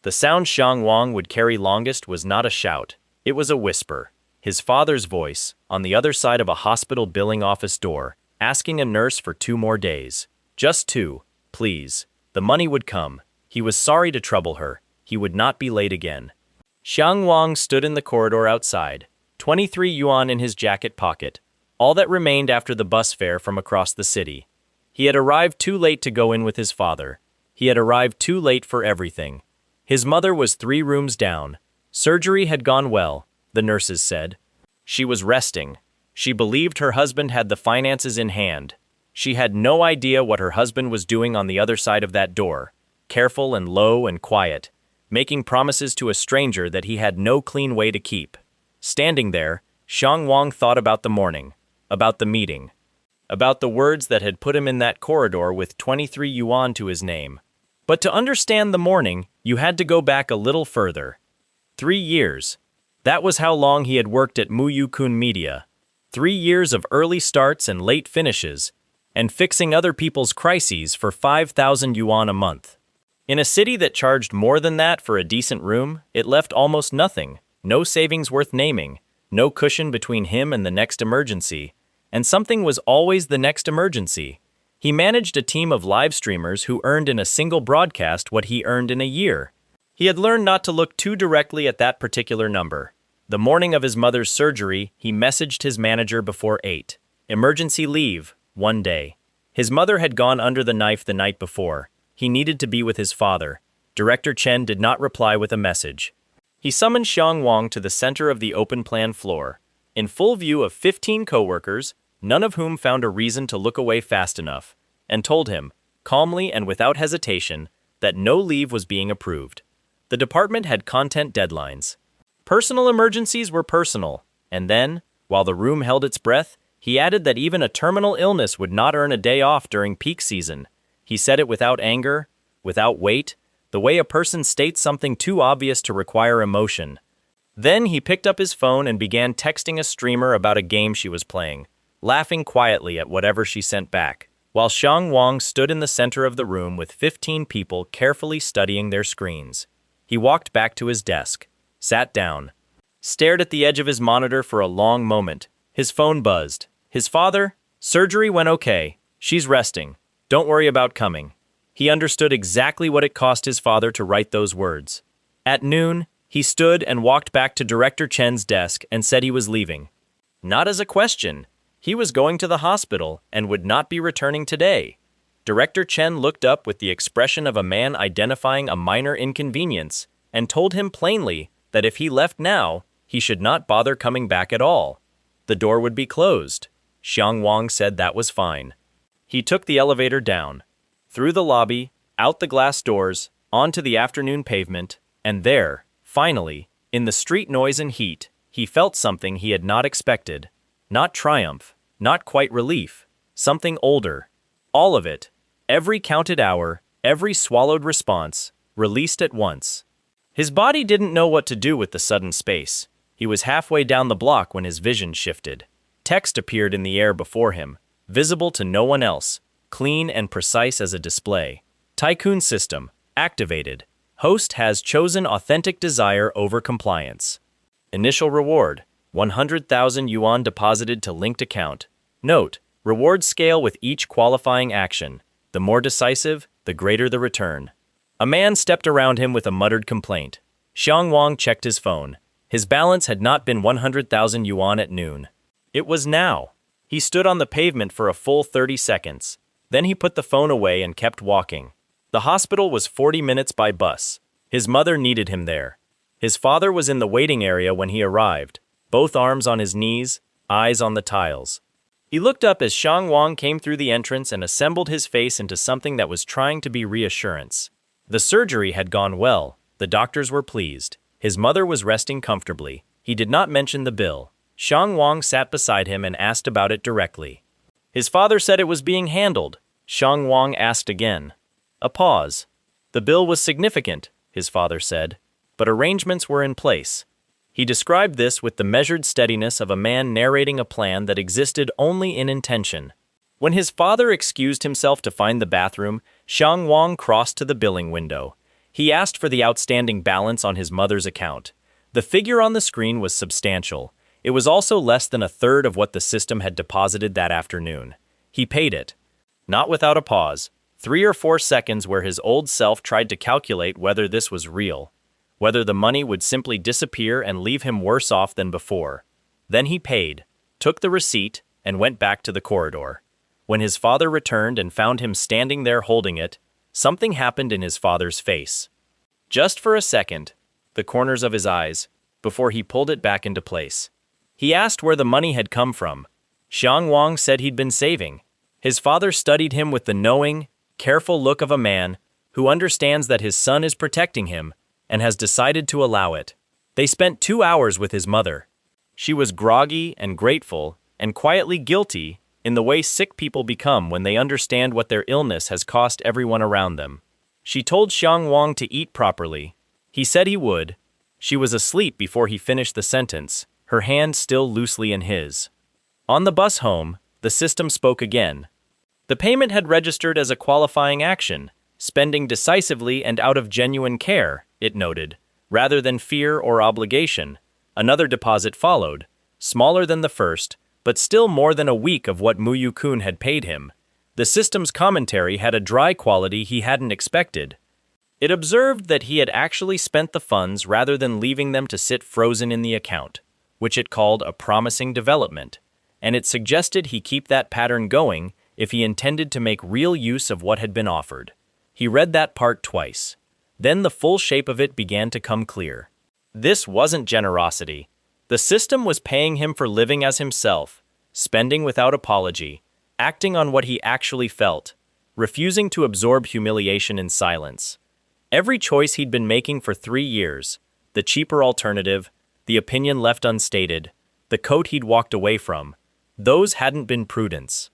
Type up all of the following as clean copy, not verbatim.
The sound Xiang Wang would carry longest was not a shout, it was a whisper. His father's voice, on the other side of a hospital billing office door, asking a nurse for 2 more days. Just 2, please. The money would come. He was sorry to trouble her. He would not be late again. Xiang Wang stood in the corridor outside, 23 yuan in his jacket pocket, all that remained after the bus fare from across the city. He had arrived too late to go in with his father. He had arrived too late for everything. His mother was 3 rooms down. Surgery had gone well, the nurses said. She was resting. She believed her husband had the finances in hand. She had no idea what her husband was doing on the other side of that door, careful and low and quiet, making promises to a stranger that he had no clean way to keep. Standing there, Xiang Wang thought about the morning, about the meeting, about the words that had put him in that corridor with 23 yuan to his name. But to understand the morning, you had to go back a little further. 3 years. That was how long he had worked at Muyukun Media. 3 years of early starts and late finishes, and fixing other people's crises for 5,000 yuan a month. In a city that charged more than that for a decent room, it left almost nothing, no savings worth naming, no cushion between him and the next emergency, and something was always the next emergency. He managed a team of live streamers who earned in a single broadcast what he earned in a year. He had learned not to look too directly at that particular number. The morning of his mother's surgery, he messaged his manager before 8. Emergency leave, 1 day. His mother had gone under the knife the night before. He needed to be with his father. Director Chen did not reply with a message. He summoned Xiang Wang to the center of the open plan floor. In full view of 15 coworkers, none of whom found a reason to look away fast enough, and told him, calmly and without hesitation, that no leave was being approved. The department had content deadlines. Personal emergencies were personal, and then, while the room held its breath, he added that even a terminal illness would not earn a day off during peak season. He said it without anger, without weight, the way a person states something too obvious to require emotion. Then he picked up his phone and began texting a streamer about a game she was playing, laughing quietly at whatever she sent back, while Xiang Wang stood in the center of the room with 15 people carefully studying their screens. He walked back to his desk, sat down, stared at the edge of his monitor for a long moment. His phone buzzed. His father? Surgery went okay. She's resting. Don't worry about coming. He understood exactly what it cost his father to write those words. At noon, he stood and walked back to Director Chen's desk and said he was leaving. Not as a question. He was going to the hospital and would not be returning today. Director Chen looked up with the expression of a man identifying a minor inconvenience and told him plainly that if he left now, he should not bother coming back at all. The door would be closed. Xiang Wang said that was fine. He took the elevator down, through the lobby, out the glass doors, onto the afternoon pavement, and there, finally, in the street noise and heat, he felt something he had not expected. Not triumph, not quite relief, something older. All of it, every counted hour, every swallowed response, released at once. His body didn't know what to do with the sudden space. He was halfway down the block when his vision shifted. Text appeared in the air before him, visible to no one else, clean and precise as a display. Tycoon system, activated. Host has chosen authentic desire over compliance. Initial reward, 100,000 yuan deposited to linked account. Note, reward scale with each qualifying action. The more decisive, the greater the return. A man stepped around him with a muttered complaint. Xiang Wang checked his phone. His balance had not been 100,000 yuan at noon. It was now. He stood on the pavement for a full 30 seconds. Then he put the phone away and kept walking. The hospital was 40 minutes by bus. His mother needed him there. His father was in the waiting area when he arrived, both arms on his knees, eyes on the tiles. He looked up as Xiang Wang came through the entrance and assembled his face into something that was trying to be reassurance. The surgery had gone well. The doctors were pleased. His mother was resting comfortably. He did not mention the bill. Xiang Wang sat beside him and asked about it directly. His father said it was being handled. Xiang Wang asked again. A pause. The bill was significant, his father said, but arrangements were in place. He described this with the measured steadiness of a man narrating a plan that existed only in intention. When his father excused himself to find the bathroom, Xiang Wang crossed to the billing window. He asked for the outstanding balance on his mother's account. The figure on the screen was substantial. It was also less than a third of what the system had deposited that afternoon. He paid it. Not without a pause. 3 or 4 seconds where his old self tried to calculate whether this was real, whether the money would simply disappear and leave him worse off than before. Then he paid, took the receipt, and went back to the corridor. When his father returned and found him standing there holding it, something happened in his father's face. Just for a second, the corners of his eyes, before he pulled it back into place. He asked where the money had come from. Xiang Wang said he'd been saving. His father studied him with the knowing, careful look of a man who understands that his son is protecting him and has decided to allow it. They spent 2 hours with his mother. She was groggy and grateful and quietly guilty in the way sick people become when they understand what their illness has cost everyone around them. She told Xiang Wang to eat properly. He said he would. She was asleep before he finished the sentence, her hand still loosely in his. On the bus home, the system spoke again. The payment had registered as a qualifying action, spending decisively and out of genuine care, it noted, rather than fear or obligation. Another deposit followed, smaller than the first, but still more than a week of what Muyu-kun had paid him. The system's commentary had a dry quality he hadn't expected. It observed that he had actually spent the funds rather than leaving them to sit frozen in the account, which it called a promising development, and it suggested he keep that pattern going if he intended to make real use of what had been offered. He read that part twice. Then the full shape of it began to come clear. This wasn't generosity. The system was paying him for living as himself, spending without apology, acting on what he actually felt, refusing to absorb humiliation in silence. Every choice he'd been making for 3 years, the cheaper alternative, the opinion left unstated, the coat he'd walked away from, those hadn't been prudence.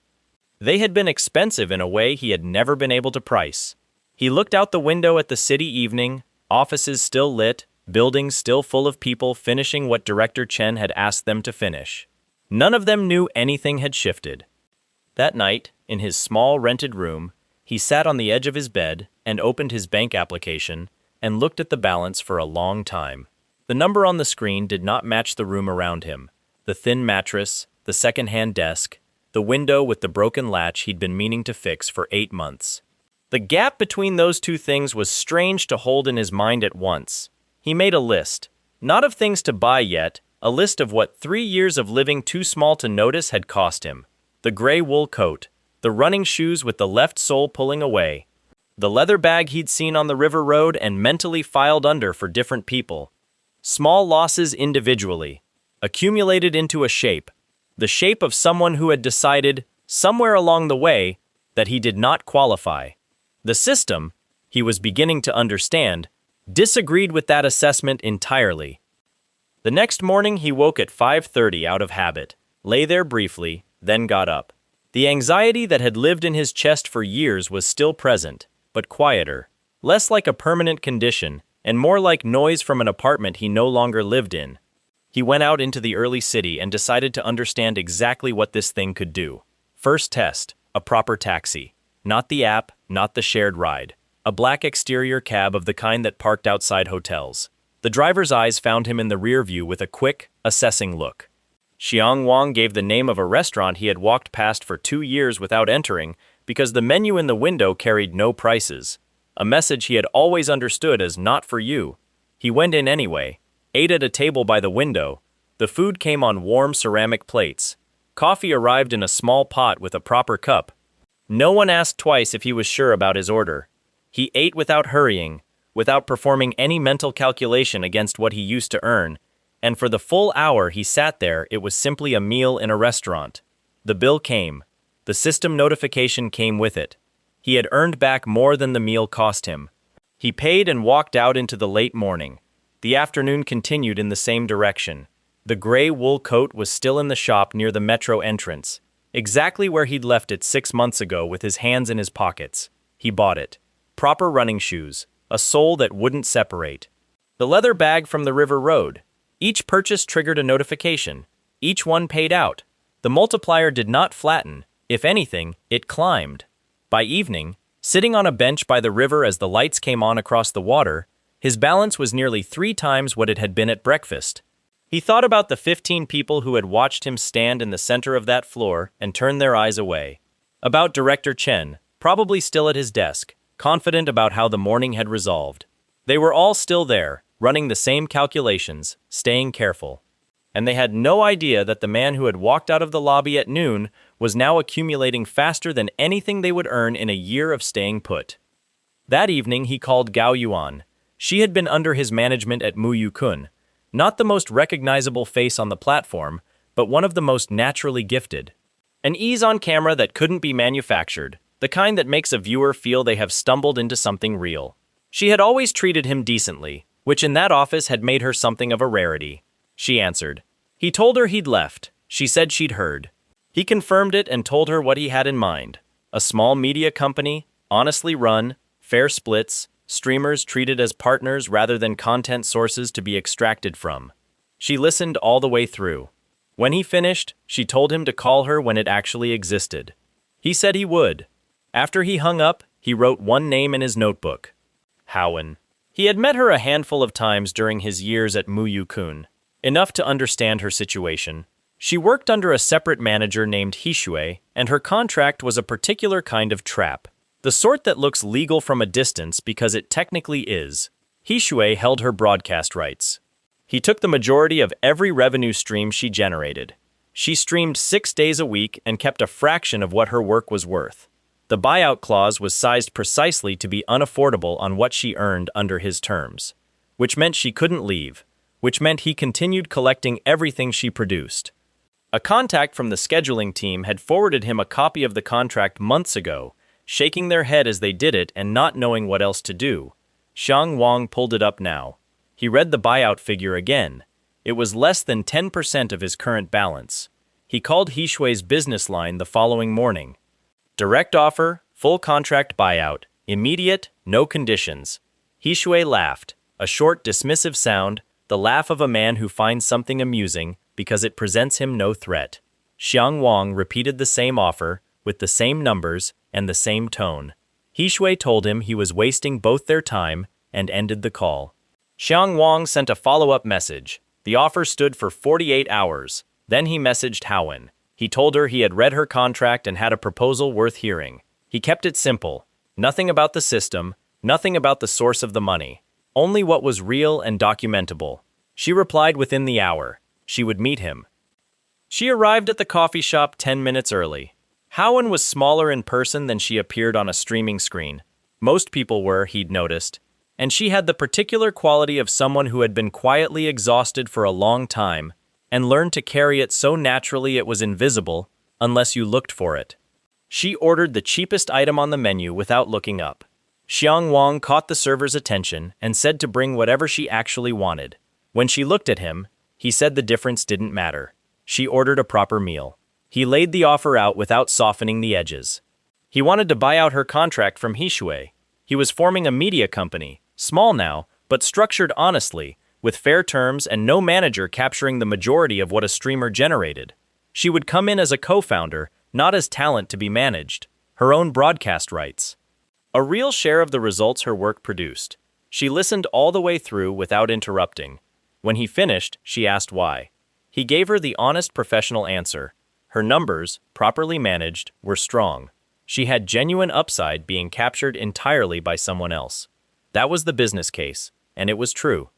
They had been expensive in a way he had never been able to price. He looked out the window at the city evening, offices still lit, buildings still full of people finishing what Director Chen had asked them to finish. None of them knew anything had shifted. That night, in his small rented room, he sat on the edge of his bed and opened his bank application and looked at the balance for a long time. The number on the screen did not match the room around him. The thin mattress, the second-hand desk, the window with the broken latch he'd been meaning to fix for 8 months. The gap between those two things was strange to hold in his mind at once. He made a list, not of things to buy yet, a list of what 3 years of living too small to notice had cost him. The gray wool coat, the running shoes with the left sole pulling away, the leather bag he'd seen on the river road and mentally filed under for different people. Small losses individually, accumulated into a shape, the shape of someone who had decided, somewhere along the way, that he did not qualify. The system, he was beginning to understand, disagreed with that assessment entirely. The next morning he woke at 5:30 out of habit, lay there briefly, then got up. The anxiety that had lived in his chest for years was still present, but quieter, less like a permanent condition, and more like noise from an apartment he no longer lived in. He went out into the early city and decided to understand exactly what this thing could do. First test, a proper taxi. Not the app, not the shared ride. A black exterior cab of the kind that parked outside hotels. The driver's eyes found him in the rear view with a quick, assessing look. Xiang Wang gave the name of a restaurant he had walked past for 2 years without entering because the menu in the window carried no prices. A message he had always understood as not for you. He went in anyway, ate at a table by the window. The food came on warm ceramic plates. Coffee arrived in a small pot with a proper cup. No one asked twice if he was sure about his order. He ate without hurrying, without performing any mental calculation against what he used to earn, and for the full hour he sat there it was simply a meal in a restaurant. The bill came. The system notification came with it. He had earned back more than the meal cost him. He paid and walked out into the late morning. The afternoon continued in the same direction. The gray wool coat was still in the shop near the metro entrance, exactly where he'd left it 6 months ago with his hands in his pockets. He bought it. Proper running shoes, a sole that wouldn't separate. The leather bag from the river road. Each purchase triggered a notification. Each one paid out. The multiplier did not flatten. If anything, it climbed. By evening, Sitting on a bench by the river as the lights came on across the water, his balance was nearly 3 times what it had been at breakfast. He thought about the 15 people who had watched him stand in the center of that floor and turn their eyes away. About Director Chen, probably still at his desk, confident about how the morning had resolved. They were all still there, running the same calculations, staying careful. And they had no idea that the man who had walked out of the lobby at noon was now accumulating faster than anything they would earn in a year of staying put. That evening he called Gao Yuan. She had been under his management at Muyu Kun, not the most recognizable face on the platform, but one of the most naturally gifted. An ease on camera that couldn't be manufactured, the kind that makes a viewer feel they have stumbled into something real. She had always treated him decently, which in that office had made her something of a rarity. She answered. He told her he'd left. She said she'd heard. He confirmed it and told her what he had in mind. A small media company, honestly run, fair splits, streamers treated as partners rather than content sources to be extracted from. She listened all the way through. When he finished, she told him to call her when it actually existed. He said he would. After he hung up, he wrote one name in his notebook. Howen. He had met her a handful of times during his years at Muyu Kun, enough to understand her situation. She worked under a separate manager named Hishui, and her contract was a particular kind of trap. The sort that looks legal from a distance because it technically is. Hishui held her broadcast rights. He took the majority of every revenue stream she generated. She streamed 6 days a week and kept a fraction of what her work was worth. The buyout clause was sized precisely to be unaffordable on what she earned under his terms, which meant she couldn't leave, which meant he continued collecting everything she produced. A contact from the scheduling team had forwarded him a copy of the contract months ago, shaking their head as they did it and not knowing what else to do. Xiang Wang pulled it up now. He read the buyout figure again. It was less than 10% of his current balance. He called Hishui's business line the following morning. Direct offer, full contract buyout, immediate, no conditions. Hishui laughed, a short dismissive sound, the laugh of a man who finds something amusing because it presents him no threat. Xiang Wang repeated the same offer, with the same numbers and the same tone. Hishui told him he was wasting both their time and ended the call. Xiang Wang sent a follow-up message. The offer stood for 48 hours. Then he messaged Howen. He told her he had read her contract and had a proposal worth hearing. He kept it simple. Nothing about the system, nothing about the source of the money. Only what was real and documentable. She replied within the hour. She would meet him. She arrived at the coffee shop 10 minutes early. Howen was smaller in person than she appeared on a streaming screen. Most people were, he'd noticed. And she had the particular quality of someone who had been quietly exhausted for a long time and learned to carry it so naturally it was invisible, unless you looked for it. She ordered the cheapest item on the menu without looking up. Xiang Wang caught the server's attention and said to bring whatever she actually wanted. When she looked at him, he said the difference didn't matter. She ordered a proper meal. He laid the offer out without softening the edges. He wanted to buy out her contract from Hishui. He was forming a media company, small now, but structured honestly, with fair terms and no manager capturing the majority of what a streamer generated. She would come in as a co-founder, not as talent to be managed, her own broadcast rights. A real share of the results her work produced. She listened all the way through without interrupting. When he finished, she asked why. He gave her the honest professional answer. Her numbers, properly managed, were strong. She had genuine upside being captured entirely by someone else. That was the business case, and it was true.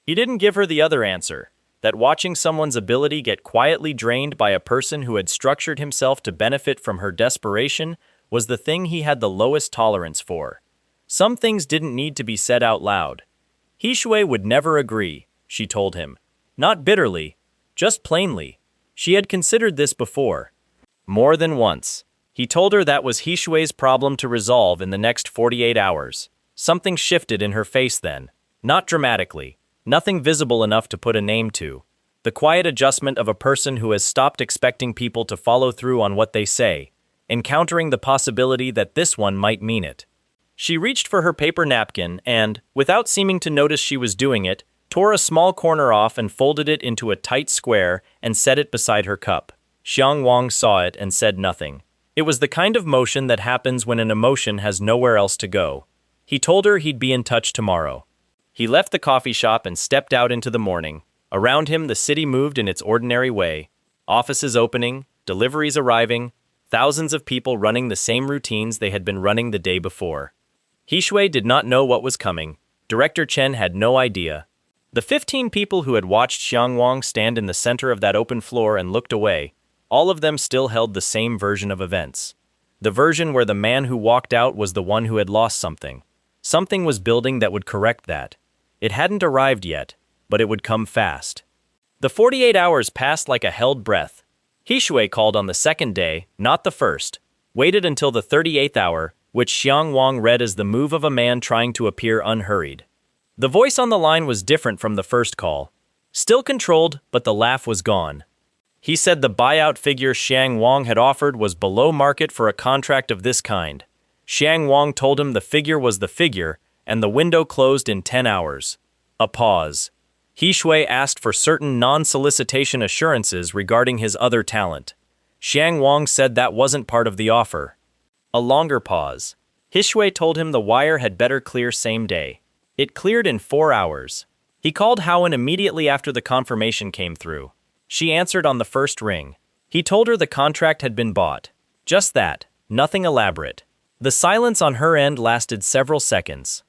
He didn't give her the other answer, that watching someone's ability get quietly drained by a person who had structured himself to benefit from her desperation was the thing he had the lowest tolerance for. Some things didn't need to be said out loud. Hishui would never agree, she told him. Not bitterly, just plainly. She had considered this before. More than once. He told her that was Hishui's problem to resolve in the next 48 hours. Something shifted in her face then. Not dramatically. Nothing visible enough to put a name to. The quiet adjustment of a person who has stopped expecting people to follow through on what they say, encountering the possibility that this one might mean it. She reached for her paper napkin and, without seeming to notice she was doing it, tore a small corner off and folded it into a tight square and set it beside her cup. Xiang Wang saw it and said nothing. It was the kind of motion that happens when an emotion has nowhere else to go. He told her he'd be in touch tomorrow. He left the coffee shop and stepped out into the morning. Around him, the city moved in its ordinary way. Offices opening, deliveries arriving, thousands of people running the same routines they had been running the day before. Hishui did not know what was coming. Director Chen had no idea. The 15 people who had watched Xiang Wang stand in the center of that open floor and looked away, all of them still held the same version of events. The version where the man who walked out was the one who had lost something. Something was building that would correct that. It hadn't arrived yet, but it would come fast. The 48 hours passed like a held breath. Hishui called on the second day, not the first, waited until the 38th hour, which Xiang Wang read as the move of a man trying to appear unhurried. The voice on the line was different from the first call. Still controlled, but the laugh was gone. He said the buyout figure Xiang Wang had offered was below market for a contract of this kind. Xiang Wang told him the figure was the figure, and the window closed in 10 hours. A pause. Hishui asked for certain non-solicitation assurances regarding his other talent. Xiang Wang said that wasn't part of the offer. A longer pause. Hishui told him the wire had better clear same day. It cleared in 4 hours. He called Howen immediately after the confirmation came through. She answered on the first ring. He told her the contract had been bought. Just that, nothing elaborate. The silence on her end lasted several seconds.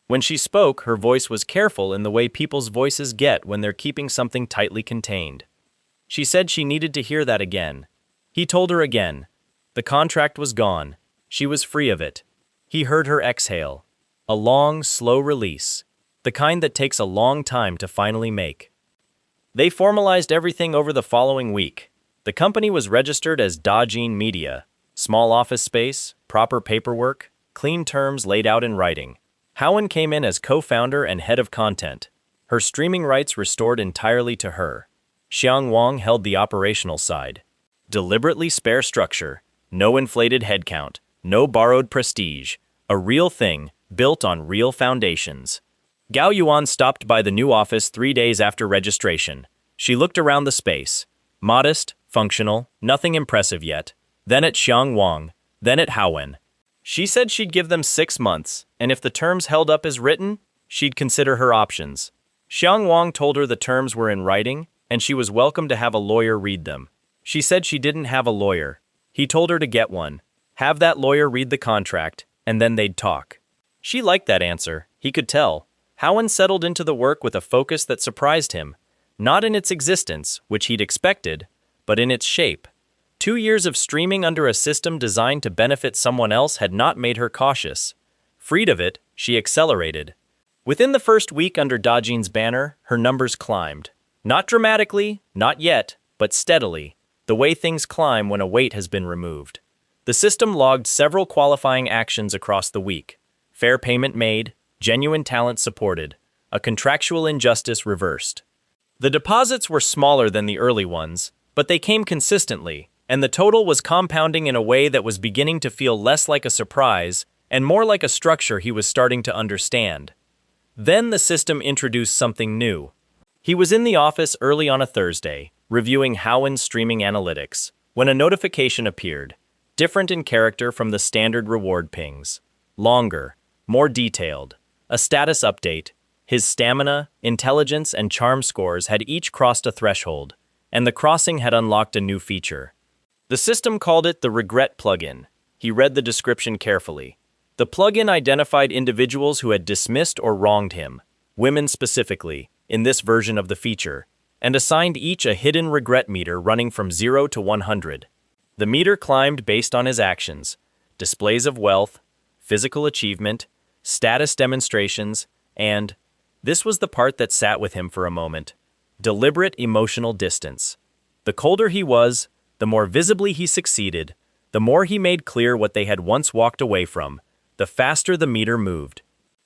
When she spoke, her voice was careful in the way people's voices get when they're keeping something tightly contained. She said she needed to hear that again. He told her again. The contract was gone. She was free of it. He heard her exhale. A long, slow release. The kind that takes a long time to finally make. They formalized everything over the following week. The company was registered as Dajin Media. Small office space, proper paperwork, clean terms laid out in writing. Howen came in as co-founder and head of content. Her streaming rights restored entirely to her. Xiang Wang held the operational side. Deliberately spare structure. No inflated headcount. No borrowed prestige. A real thing, built on real foundations. Gao Yuan stopped by the new office 3 days after registration. She looked around the space. Modest, functional, nothing impressive yet. Then at Xiang Wang, then at Howen. She said she'd give them 6 months, and if the terms held up as written, she'd consider her options. Xiang Wang told her the terms were in writing, and she was welcome to have a lawyer read them. She said she didn't have a lawyer. He told her to get one. Have that lawyer read the contract, and then they'd talk. She liked that answer, he could tell. Howen settled into the work with a focus that surprised him, not in its existence, which he'd expected, but in its shape. 2 years of streaming under a system designed to benefit someone else had not made her cautious. Freed of it, she accelerated. Within the first week under Dajin's banner, her numbers climbed. Not dramatically, not yet, but steadily, the way things climb when a weight has been removed. The system logged several qualifying actions across the week. Fair payment made, genuine talent supported, a contractual injustice reversed. The deposits were smaller than the early ones, but they came consistently, and the total was compounding in a way that was beginning to feel less like a surprise and more like a structure he was starting to understand. Then the system introduced something new. He was in the office early on a Thursday, reviewing Howen's streaming analytics, when a notification appeared, different in character from the standard reward pings. Longer, more detailed, a status update. His stamina, intelligence, and charm scores had each crossed a threshold, and the crossing had unlocked a new feature. The system called it the Regret plugin. He read the description carefully. The plugin identified individuals who had dismissed or wronged him, women specifically, in this version of the feature, and assigned each a hidden regret meter running from 0 to 100. The meter climbed based on his actions, displays of wealth, physical achievement, status demonstrations, and, this was the part that sat with him for a moment, deliberate emotional distance. The colder he was, the more visibly he succeeded, the more he made clear what they had once walked away from, the faster the meter moved.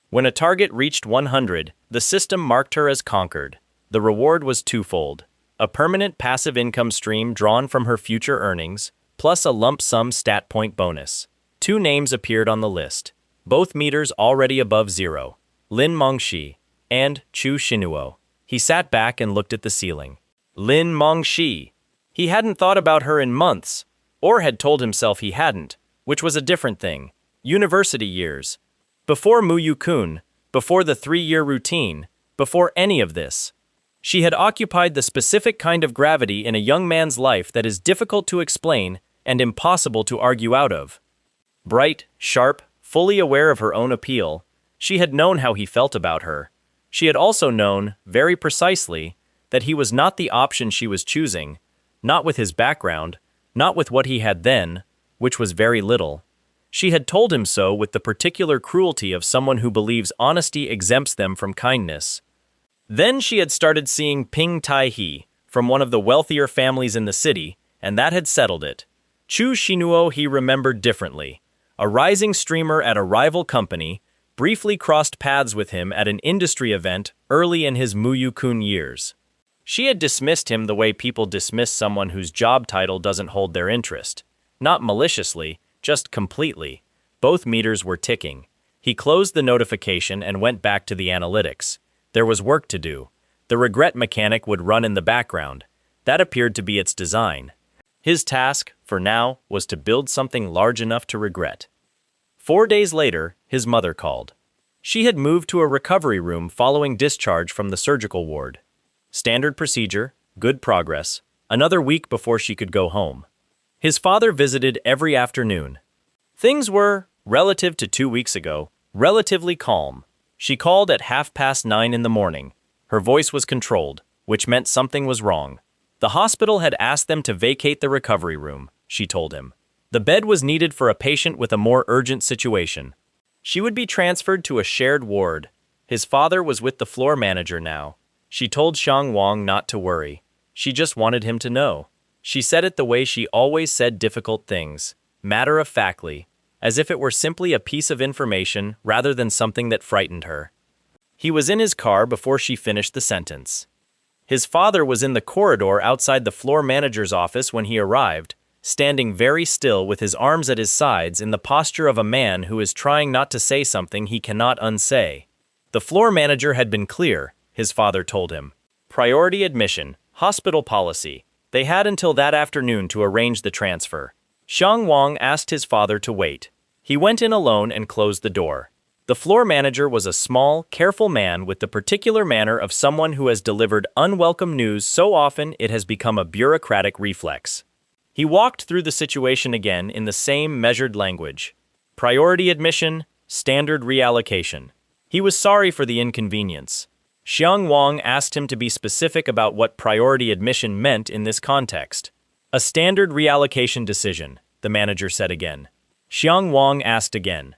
When a target reached 100, the system marked her as conquered. The reward was twofold: a permanent passive income stream drawn from her future earnings, plus a lump sum stat point bonus. 2 names appeared on the list, both meters already above 0, Lin Mengshi and Chu Xinuo. He sat back and looked at the ceiling. Lin Mengshi. He hadn't thought about her in months, or had told himself he hadn't, which was a different thing. University years. Before Muyu-kun, before the 3-year routine, before any of this. She had occupied the specific kind of gravity in a young man's life that is difficult to explain and impossible to argue out of. Bright, sharp, fully aware of her own appeal, she had known how he felt about her. She had also known, very precisely, that he was not the option she was choosing, not with his background, not with what he had then, which was very little. She had told him so with the particular cruelty of someone who believes honesty exempts them from kindness. Then she had started seeing Ping Tai-hee, from one of the wealthier families in the city, and that had settled it. Chu Shinuo he remembered differently. A rising streamer at a rival company, briefly crossed paths with him at an industry event early in his Muyu-kun years. She had dismissed him the way people dismiss someone whose job title doesn't hold their interest. Not maliciously, just completely. Both meters were ticking. He closed the notification and went back to the analytics. There was work to do. The regret mechanic would run in the background. That appeared to be its design. His task, for now, was to build something large enough to regret. 4 days later, his mother called. She had moved to a recovery room following discharge from the surgical ward. Standard procedure, good progress, another week before she could go home. His father visited every afternoon. Things were, relative to 2 weeks ago, relatively calm. She called at 9:30 in the morning. Her voice was controlled, which meant something was wrong. The hospital had asked them to vacate the recovery room, she told him. The bed was needed for a patient with a more urgent situation. She would be transferred to a shared ward. His father was with the floor manager now. She told Xiang Wang not to worry. She just wanted him to know. She said it the way she always said difficult things, matter-of-factly, as if it were simply a piece of information rather than something that frightened her. He was in his car before she finished the sentence. His father was in the corridor outside the floor manager's office when he arrived, standing very still with his arms at his sides in the posture of a man who is trying not to say something he cannot unsay. The floor manager had been clear, his father told him. Priority admission, hospital policy. They had until that afternoon to arrange the transfer. Xiang Wang asked his father to wait. He went in alone and closed the door. The floor manager was a small, careful man with the particular manner of someone who has delivered unwelcome news so often it has become a bureaucratic reflex. He walked through the situation again in the same measured language. Priority admission, standard reallocation. He was sorry for the inconvenience. Xiang Wang asked him to be specific about what priority admission meant in this context. A standard reallocation decision, the manager said again. Xiang Wang asked again.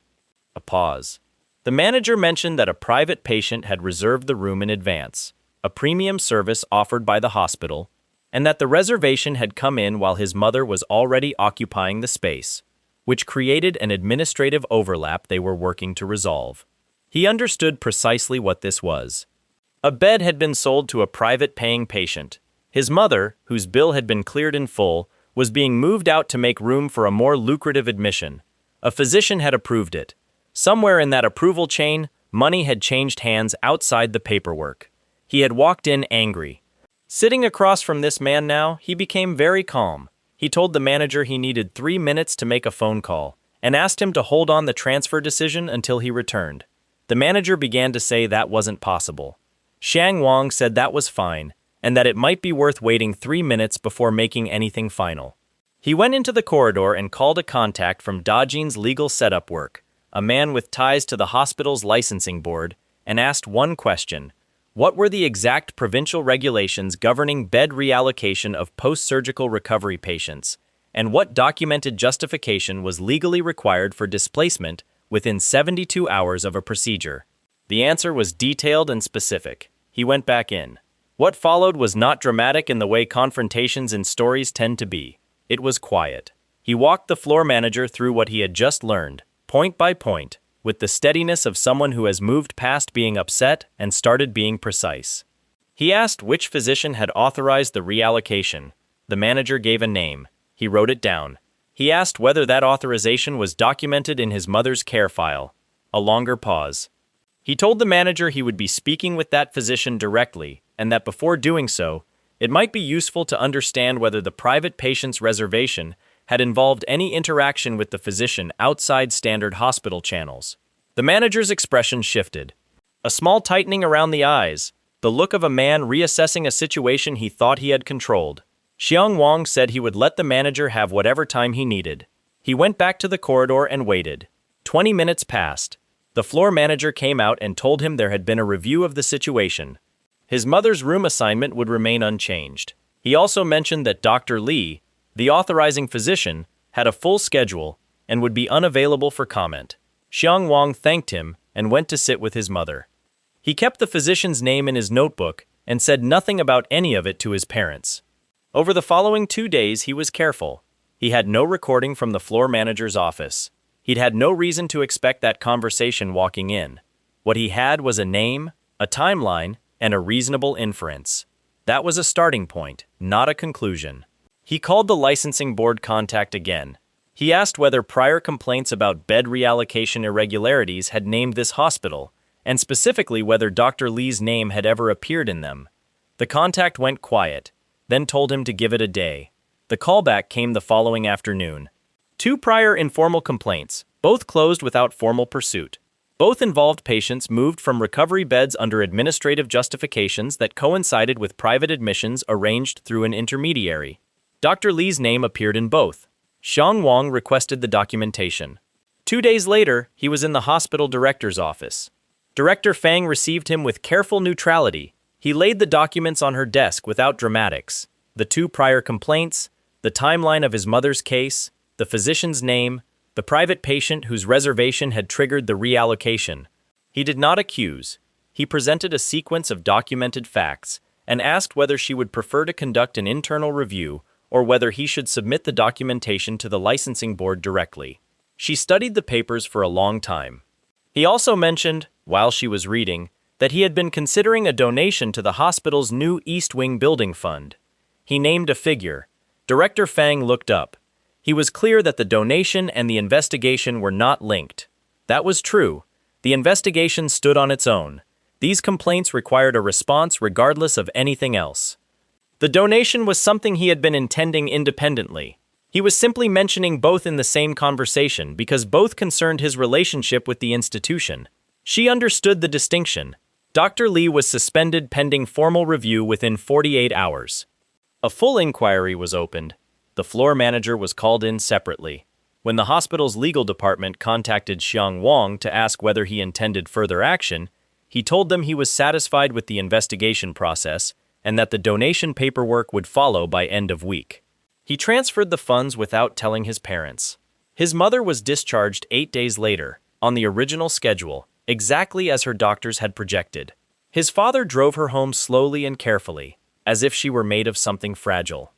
A pause. The manager mentioned that a private patient had reserved the room in advance, a premium service offered by the hospital, and that the reservation had come in while his mother was already occupying the space, which created an administrative overlap they were working to resolve. He understood precisely what this was. A bed had been sold to a private paying patient. His mother, whose bill had been cleared in full, was being moved out to make room for a more lucrative admission. A physician had approved it. Somewhere in that approval chain, money had changed hands outside the paperwork. He had walked in angry. Sitting across from this man now, he became very calm. He told the manager he needed 3 minutes to make a phone call, and asked him to hold on the transfer decision until he returned. The manager began to say that wasn't possible. Xiang Wang said that was fine, and that it might be worth waiting 3 minutes before making anything final. He went into the corridor and called a contact from Dajin's legal setup work, a man with ties to the hospital's licensing board, and asked one question. What were the exact provincial regulations governing bed reallocation of post-surgical recovery patients, and what documented justification was legally required for displacement within 72 hours of a procedure? The answer was detailed and specific. He went back in. What followed was not dramatic in the way confrontations in stories tend to be. It was quiet. He walked the floor manager through what he had just learned, point by point, with the steadiness of someone who has moved past being upset and started being precise. He asked which physician had authorized the reallocation. The manager gave a name. He wrote it down. He asked whether that authorization was documented in his mother's care file. A longer pause. He told the manager he would be speaking with that physician directly, and that before doing so, it might be useful to understand whether the private patient's reservation had involved any interaction with the physician outside standard hospital channels. The manager's expression shifted. A small tightening around the eyes, the look of a man reassessing a situation he thought he had controlled. Xiang Wang said he would let the manager have whatever time he needed. He went back to the corridor and waited. 20 minutes passed. The floor manager came out and told him there had been a review of the situation. His mother's room assignment would remain unchanged. He also mentioned that Dr. Li, the authorizing physician, had a full schedule and would be unavailable for comment. Xiang Wang thanked him and went to sit with his mother. He kept the physician's name in his notebook and said nothing about any of it to his parents. Over the following 2 days, he was careful. He had no recording from the floor manager's office. He'd had no reason to expect that conversation walking in. What he had was a name, a timeline, and a reasonable inference. That was a starting point, not a conclusion. He called the licensing board contact again. He asked whether prior complaints about bed reallocation irregularities had named this hospital, and specifically whether Dr. Li's name had ever appeared in them. The contact went quiet, then told him to give it a day. The callback came the following afternoon. 2 prior informal complaints, both closed without formal pursuit. Both involved patients moved from recovery beds under administrative justifications that coincided with private admissions arranged through an intermediary. Dr. Li's name appeared in both. Xiang Wang requested the documentation. 2 days later, he was in the hospital director's office. Director Fang received him with careful neutrality. He laid the documents on her desk without dramatics. The 2 prior complaints, the timeline of his mother's case, the physician's name, the private patient whose reservation had triggered the reallocation. He did not accuse. He presented a sequence of documented facts and asked whether she would prefer to conduct an internal review or whether he should submit the documentation to the licensing board directly. She studied the papers for a long time. He also mentioned, while she was reading, that he had been considering a donation to the hospital's new East Wing building fund. He named a figure. Director Fang looked up. He was clear that the donation and the investigation were not linked. That was true. The investigation stood on its own. These complaints required a response regardless of anything else. The donation was something he had been intending independently. He was simply mentioning both in the same conversation because both concerned his relationship with the institution. She understood the distinction. Dr. Li was suspended pending formal review within 48 hours. A full inquiry was opened. The floor manager was called in separately. When the hospital's legal department contacted Xiang Wang to ask whether he intended further action, he told them he was satisfied with the investigation process and that the donation paperwork would follow by end of week. He transferred the funds without telling his parents. His mother was discharged 8 days later, on the original schedule, exactly as her doctors had projected. His father drove her home slowly and carefully, as if she were made of something fragile.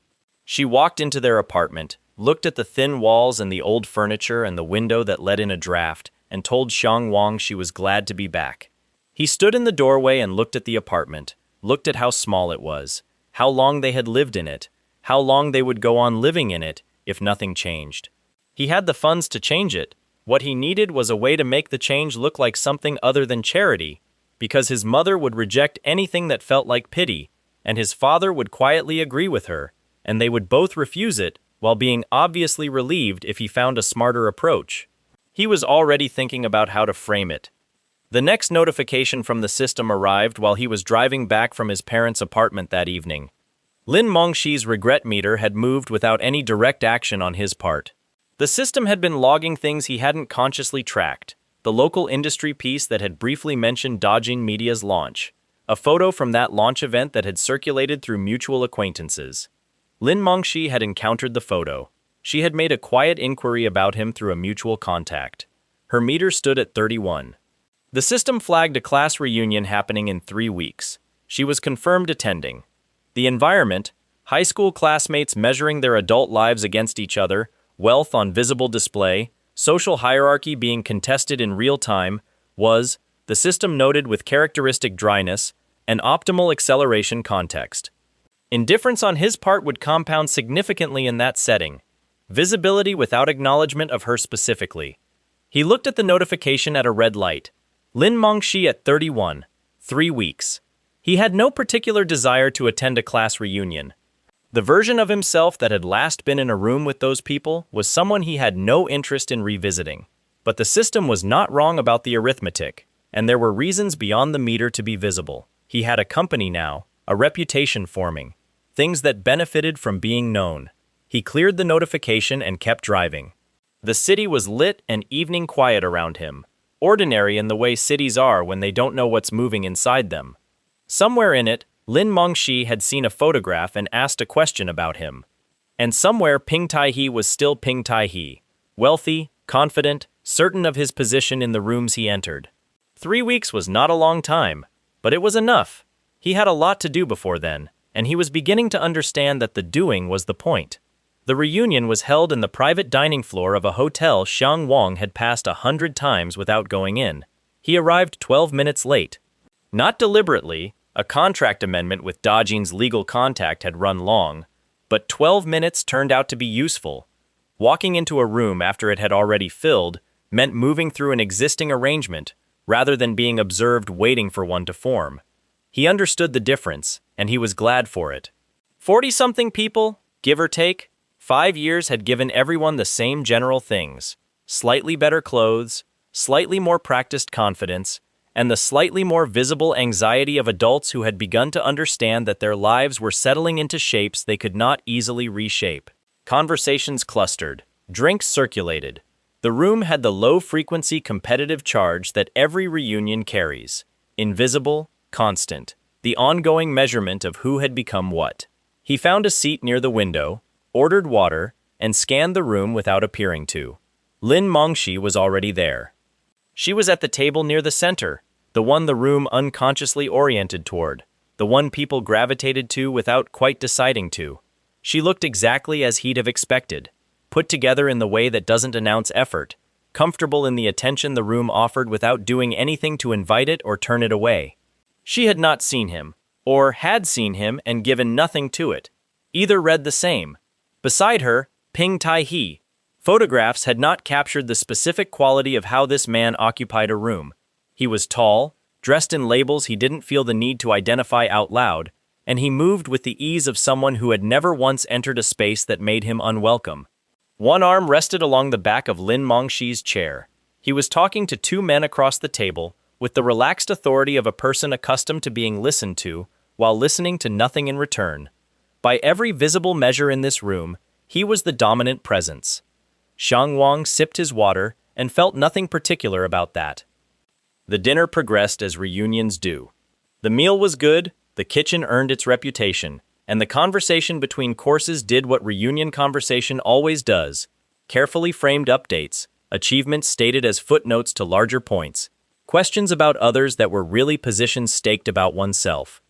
She walked into their apartment, looked at the thin walls and the old furniture and the window that let in a draft, and told Xiang Wang she was glad to be back. He stood in the doorway and looked at the apartment, looked at how small it was, how long they had lived in it, how long they would go on living in it if nothing changed. He had the funds to change it. What he needed was a way to make the change look like something other than charity, because his mother would reject anything that felt like pity, and his father would quietly agree with her, and they would both refuse it while being obviously relieved if he found a smarter approach. He was already thinking about how to frame it. The next notification from the system arrived while he was driving back from his parents' apartment that evening. Lin Mengxi's regret meter had moved without any direct action on his part. The system had been logging things he hadn't consciously tracked. The local industry piece that had briefly mentioned Dodging Media's launch. A photo from that launch event that had circulated through mutual acquaintances. Lin Mengxi had encountered the photo. She had made a quiet inquiry about him through a mutual contact. Her meter stood at 31. The system flagged a class reunion happening in 3 weeks. She was confirmed attending. The environment, high school classmates measuring their adult lives against each other, wealth on visible display, social hierarchy being contested in real time, was, the system noted with characteristic dryness, an optimal acceleration context. Indifference on his part would compound significantly in that setting. Visibility without acknowledgement of her specifically. He looked at the notification at a red light. Lin Mengxi at 31, 3 weeks. He had no particular desire to attend a class reunion. The version of himself that had last been in a room with those people was someone he had no interest in revisiting. But the system was not wrong about the arithmetic, and there were reasons beyond the meter to be visible. He had a company now, a reputation forming, things that benefited from being known. He cleared the notification and kept driving. The city was lit and evening quiet around him, ordinary in the way cities are when they don't know what's moving inside them. Somewhere in it, Lin Mengshi had seen a photograph and asked a question about him. And somewhere Ping Tai-hee was still Ping Tai-hee, wealthy, confident, certain of his position in the rooms he entered. 3 weeks was not a long time, but it was enough. He had a lot to do before then, and he was beginning to understand that the doing was the point. The reunion was held in the private dining floor of a hotel Xiang Wang had passed 100 times without going in. He arrived 12 minutes late. Not deliberately, a contract amendment with Dajin's legal contact had run long, but 12 minutes turned out to be useful. Walking into a room after it had already filled meant moving through an existing arrangement, rather than being observed waiting for one to form. He understood the difference, and he was glad for it. 40-something people, give or take, 5 years had given everyone the same general things: slightly better clothes, slightly more practiced confidence, and the slightly more visible anxiety of adults who had begun to understand that their lives were settling into shapes they could not easily reshape. Conversations clustered. Drinks circulated. The room had the low-frequency competitive charge that every reunion carries. Invisible, constant. The ongoing measurement of who had become what. He found a seat near the window, ordered water, and scanned the room without appearing to. Lin Mengshi was already there. She was at the table near the center, the one the room unconsciously oriented toward, the one people gravitated to without quite deciding to. She looked exactly as he'd have expected, put together in the way that doesn't announce effort, comfortable in the attention the room offered without doing anything to invite it or turn it away. She had not seen him, or had seen him and given nothing to it. Either read the same. Beside her, Ping Tai-hee. Photographs had not captured the specific quality of how this man occupied a room. He was tall, dressed in labels he didn't feel the need to identify out loud, and he moved with the ease of someone who had never once entered a space that made him unwelcome. One arm rested along the back of Lin Mengshi's chair. He was talking to 2 men across the table, with the relaxed authority of a person accustomed to being listened to, while listening to nothing in return. By every visible measure in this room, he was the dominant presence. Xiang Wang sipped his water and felt nothing particular about that. The dinner progressed as reunions do. The meal was good, the kitchen earned its reputation, and the conversation between courses did what reunion conversation always does: carefully framed updates, achievements stated as footnotes to larger points, questions about others that were really positions staked about oneself.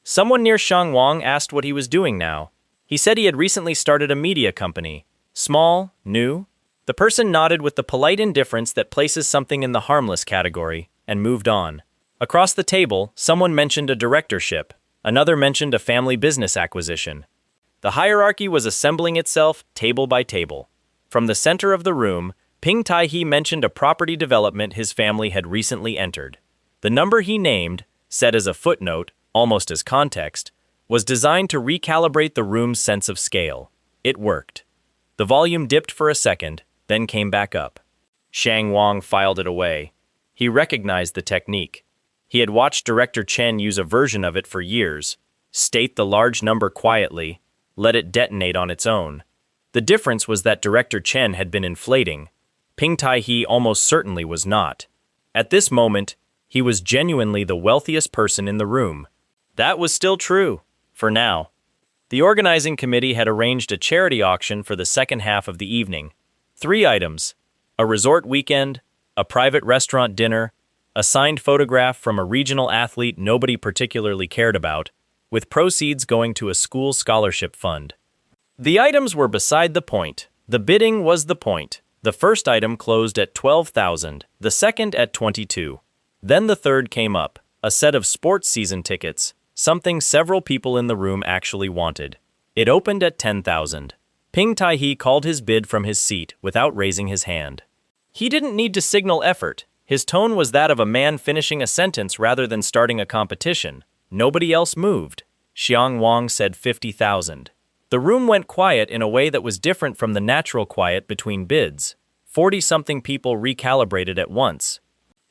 Someone near Xiang Wang asked what he was doing now. He said he had recently started a media company. Small, new. The person nodded with the polite indifference that places something in the harmless category, and moved on. Across the table, someone mentioned a directorship. Another mentioned a family business acquisition. The hierarchy was assembling itself table by table. From the center of the room, Ping Tai-hee mentioned a property development his family had recently entered. The number he named, said as a footnote, almost as context, was designed to recalibrate the room's sense of scale. It worked. The volume dipped for a second, then came back up. Xiang Wang filed it away. He recognized the technique. He had watched Director Chen use a version of it for years. State the large number quietly, let it detonate on its own. The difference was that Director Chen had been inflating. Ping Tai-hee almost certainly was not. At this moment, he was genuinely the wealthiest person in the room. That was still true, for now. The organizing committee had arranged a charity auction for the second half of the evening. 3 items: a resort weekend, a private restaurant dinner, a signed photograph from a regional athlete nobody particularly cared about, with proceeds going to a school scholarship fund. The items were beside the point. The bidding was the point. The first item closed at 12,000, the second at 22. Then the third came up, a set of sports season tickets, something several people in the room actually wanted. It opened at 10,000. Ping Tai-hee called his bid from his seat without raising his hand. He didn't need to signal effort. His tone was that of a man finishing a sentence rather than starting a competition. Nobody else moved. Xiang Wang said 50,000. The room went quiet in a way that was different from the natural quiet between bids. 40-something people recalibrated at once.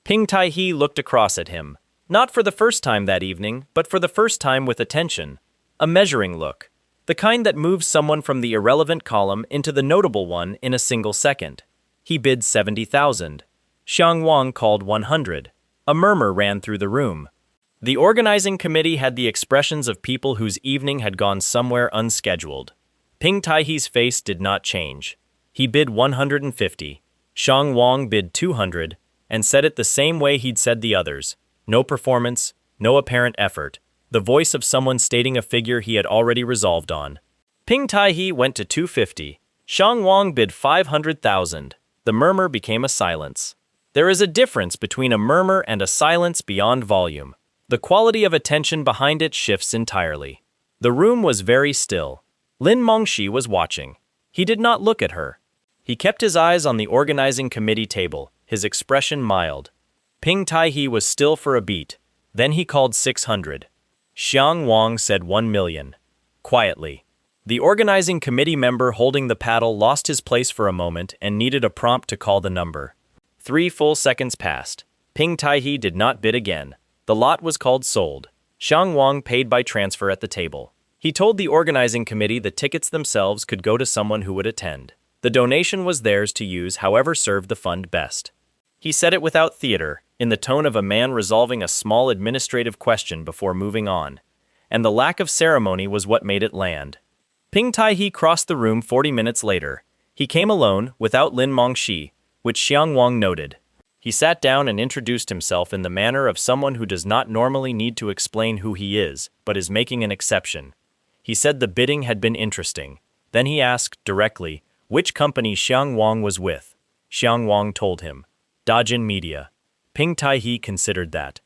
Ping Tai-hee looked across at him, not for the first time that evening, but for the first time with attention. A measuring look. The kind that moves someone from the irrelevant column into the notable one in a single second. He bid 70,000. Xiang Wang called 100. A murmur ran through the room. The organizing committee had the expressions of people whose evening had gone somewhere unscheduled. Ping Tai-hee's face did not change. He bid 150. Xiang Wang bid 200, and said it the same way he'd said the others. No performance, no apparent effort. The voice of someone stating a figure he had already resolved on. Ping Tai-hee went to 250. Xiang Wang bid 500,000. The murmur became a silence. There is a difference between a murmur and a silence beyond volume. The quality of attention behind it shifts entirely. The room was very still. Lin Mengshi was watching. He did not look at her. He kept his eyes on the organizing committee table, his expression mild. Ping Tai-hee was still for a beat. Then he called 600. Xiang Wang said 1 million. Quietly. The organizing committee member holding the paddle lost his place for a moment and needed a prompt to call the number. 3 full seconds passed. Ping Tai-hee did not bid again. The lot was called sold. Xiang Wang paid by transfer at the table. He told the organizing committee the tickets themselves could go to someone who would attend. The donation was theirs to use however served the fund best. He said it without theater, in the tone of a man resolving a small administrative question before moving on. And the lack of ceremony was what made it land. Ping Tai-hee crossed the room 40 minutes later. He came alone, without Lin Mengshi, which Xiang Wang noted. He sat down and introduced himself in the manner of someone who does not normally need to explain who he is, but is making an exception. He said the bidding had been interesting. Then he asked, directly, which company Xiang Wang was with. Xiang Wang told him. Dajin Media. Ping Tai-hee considered that.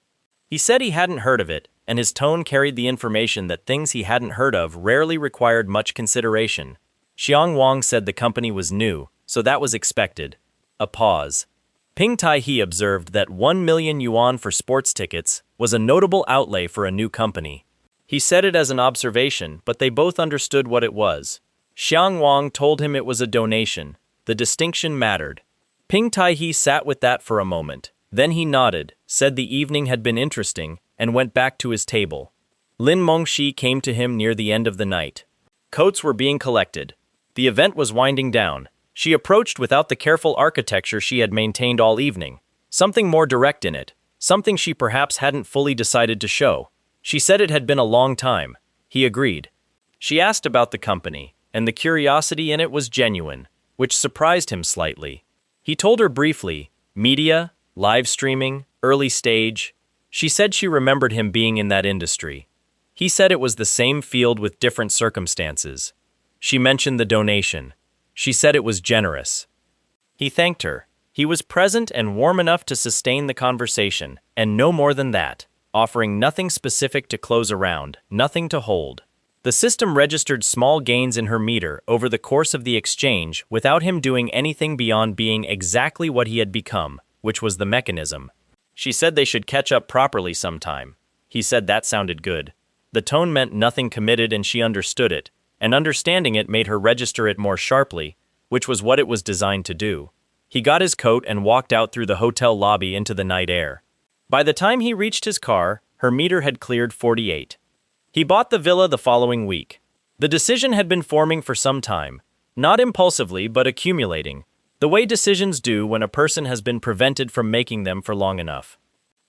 He said he hadn't heard of it, and his tone carried the information that things he hadn't heard of rarely required much consideration. Xiang Wang said the company was new, so that was expected. A pause. Ping Tai-hee observed that 1 million yuan for sports tickets was a notable outlay for a new company. He said it as an observation, but they both understood what it was. Xiang Wang told him it was a donation. The distinction mattered. Ping Tai-hee sat with that for a moment. Then he nodded, said the evening had been interesting, and went back to his table. Lin Mengshi came to him near the end of the night. Coats were being collected. The event was winding down. She approached without the careful architecture she had maintained all evening. Something more direct in it. Something she perhaps hadn't fully decided to show. She said it had been a long time. He agreed. She asked about the company, and the curiosity in it was genuine, which surprised him slightly. He told her briefly, media, live streaming, early stage. She said she remembered him being in that industry. He said it was the same field with different circumstances. She mentioned the donation. She said it was generous. He thanked her. He was present and warm enough to sustain the conversation, and no more than that, offering nothing specific to close around, nothing to hold. The system registered small gains in her meter over the course of the exchange without him doing anything beyond being exactly what he had become, which was the mechanism. She said they should catch up properly sometime. He said that sounded good. The tone meant nothing committed and she understood it, and understanding it made her register it more sharply, which was what it was designed to do. He got his coat and walked out through the hotel lobby into the night air. By the time he reached his car, her meter had cleared 48. He bought the villa the following week. The decision had been forming for some time, not impulsively but accumulating, the way decisions do when a person has been prevented from making them for long enough.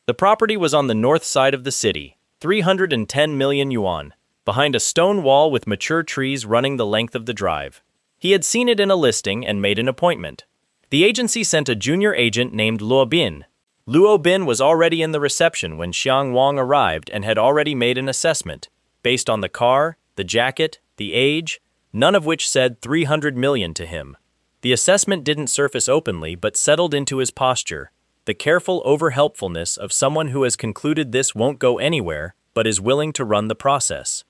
The property was on the north side of the city, 310 million yuan, behind a stone wall with mature trees running the length of the drive. He had seen it in a listing and made an appointment. The agency sent a junior agent named Luo Bin. Luo Bin was already in the reception when Xiang Wang arrived and had already made an assessment, based on the car, the jacket, the age, none of which said 300 million to him. The assessment didn't surface openly but settled into his posture, the careful over-helpfulness of someone who has concluded this won't go anywhere but is willing to run the process.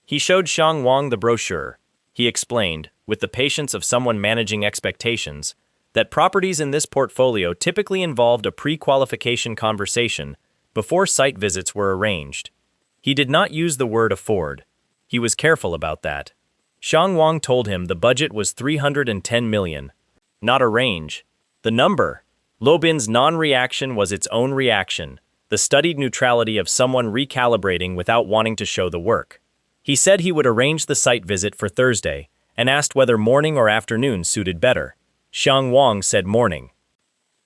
He showed Xiang Wang the brochure. He explained, with the patience of someone managing expectations, that properties in this portfolio typically involved a pre-qualification conversation before site visits were arranged. He did not use the word afford. He was careful about that. Xiang Wang told him the budget was 310 million. Not a range. The number. Luo Bin's non-reaction was its own reaction, the studied neutrality of someone recalibrating without wanting to show the work. He said he would arrange the site visit for Thursday, and asked whether morning or afternoon suited better. Xiang Wang said morning.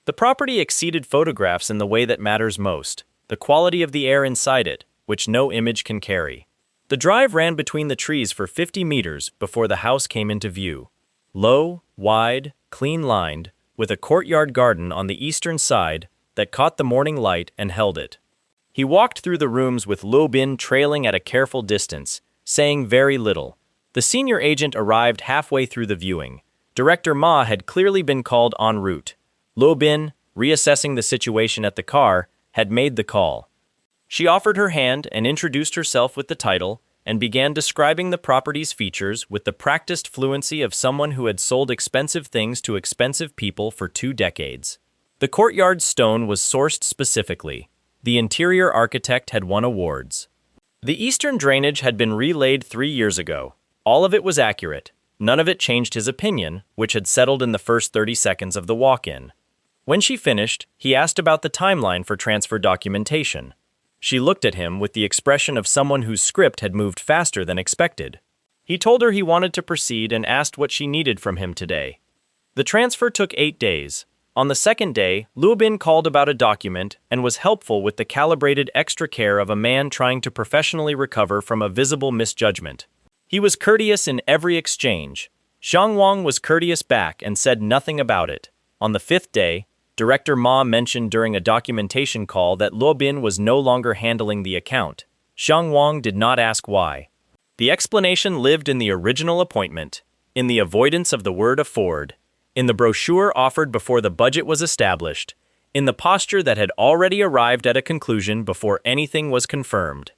The property exceeded photographs in the way that matters most, the quality of the air inside it, which no image can carry. The drive ran between the trees for 50 meters before the house came into view. Low, wide, clean-lined, with a courtyard garden on the eastern side that caught the morning light and held it. He walked through the rooms with Luo Bin trailing at a careful distance, saying very little. The senior agent arrived halfway through the viewing. Director Ma had clearly been called en route. Luo Bin, reassessing the situation at the car, had made the call. She offered her hand and introduced herself with the title, and began describing the property's features with the practiced fluency of someone who had sold expensive things to expensive people for 2 decades. The courtyard stone was sourced specifically. The interior architect had won awards. The eastern drainage had been relaid 3 years ago. All of it was accurate. None of it changed his opinion, which had settled in the first 30 seconds of the walk-in. When she finished, he asked about the timeline for transfer documentation. She looked at him with the expression of someone whose script had moved faster than expected. He told her he wanted to proceed and asked what she needed from him today. The transfer took 8 days. On the second day, Luo Bin called about a document and was helpful with the calibrated extra care of a man trying to professionally recover from a visible misjudgment. He was courteous in every exchange. Xiang Wang was courteous back and said nothing about it. On the 5th day, Director Ma mentioned during a documentation call that Luo Bin was no longer handling the account. Xiang Wang did not ask why. The explanation lived in the original appointment, in the avoidance of the word afford, in the brochure offered before the budget was established, in the posture that had already arrived at a conclusion before anything was confirmed.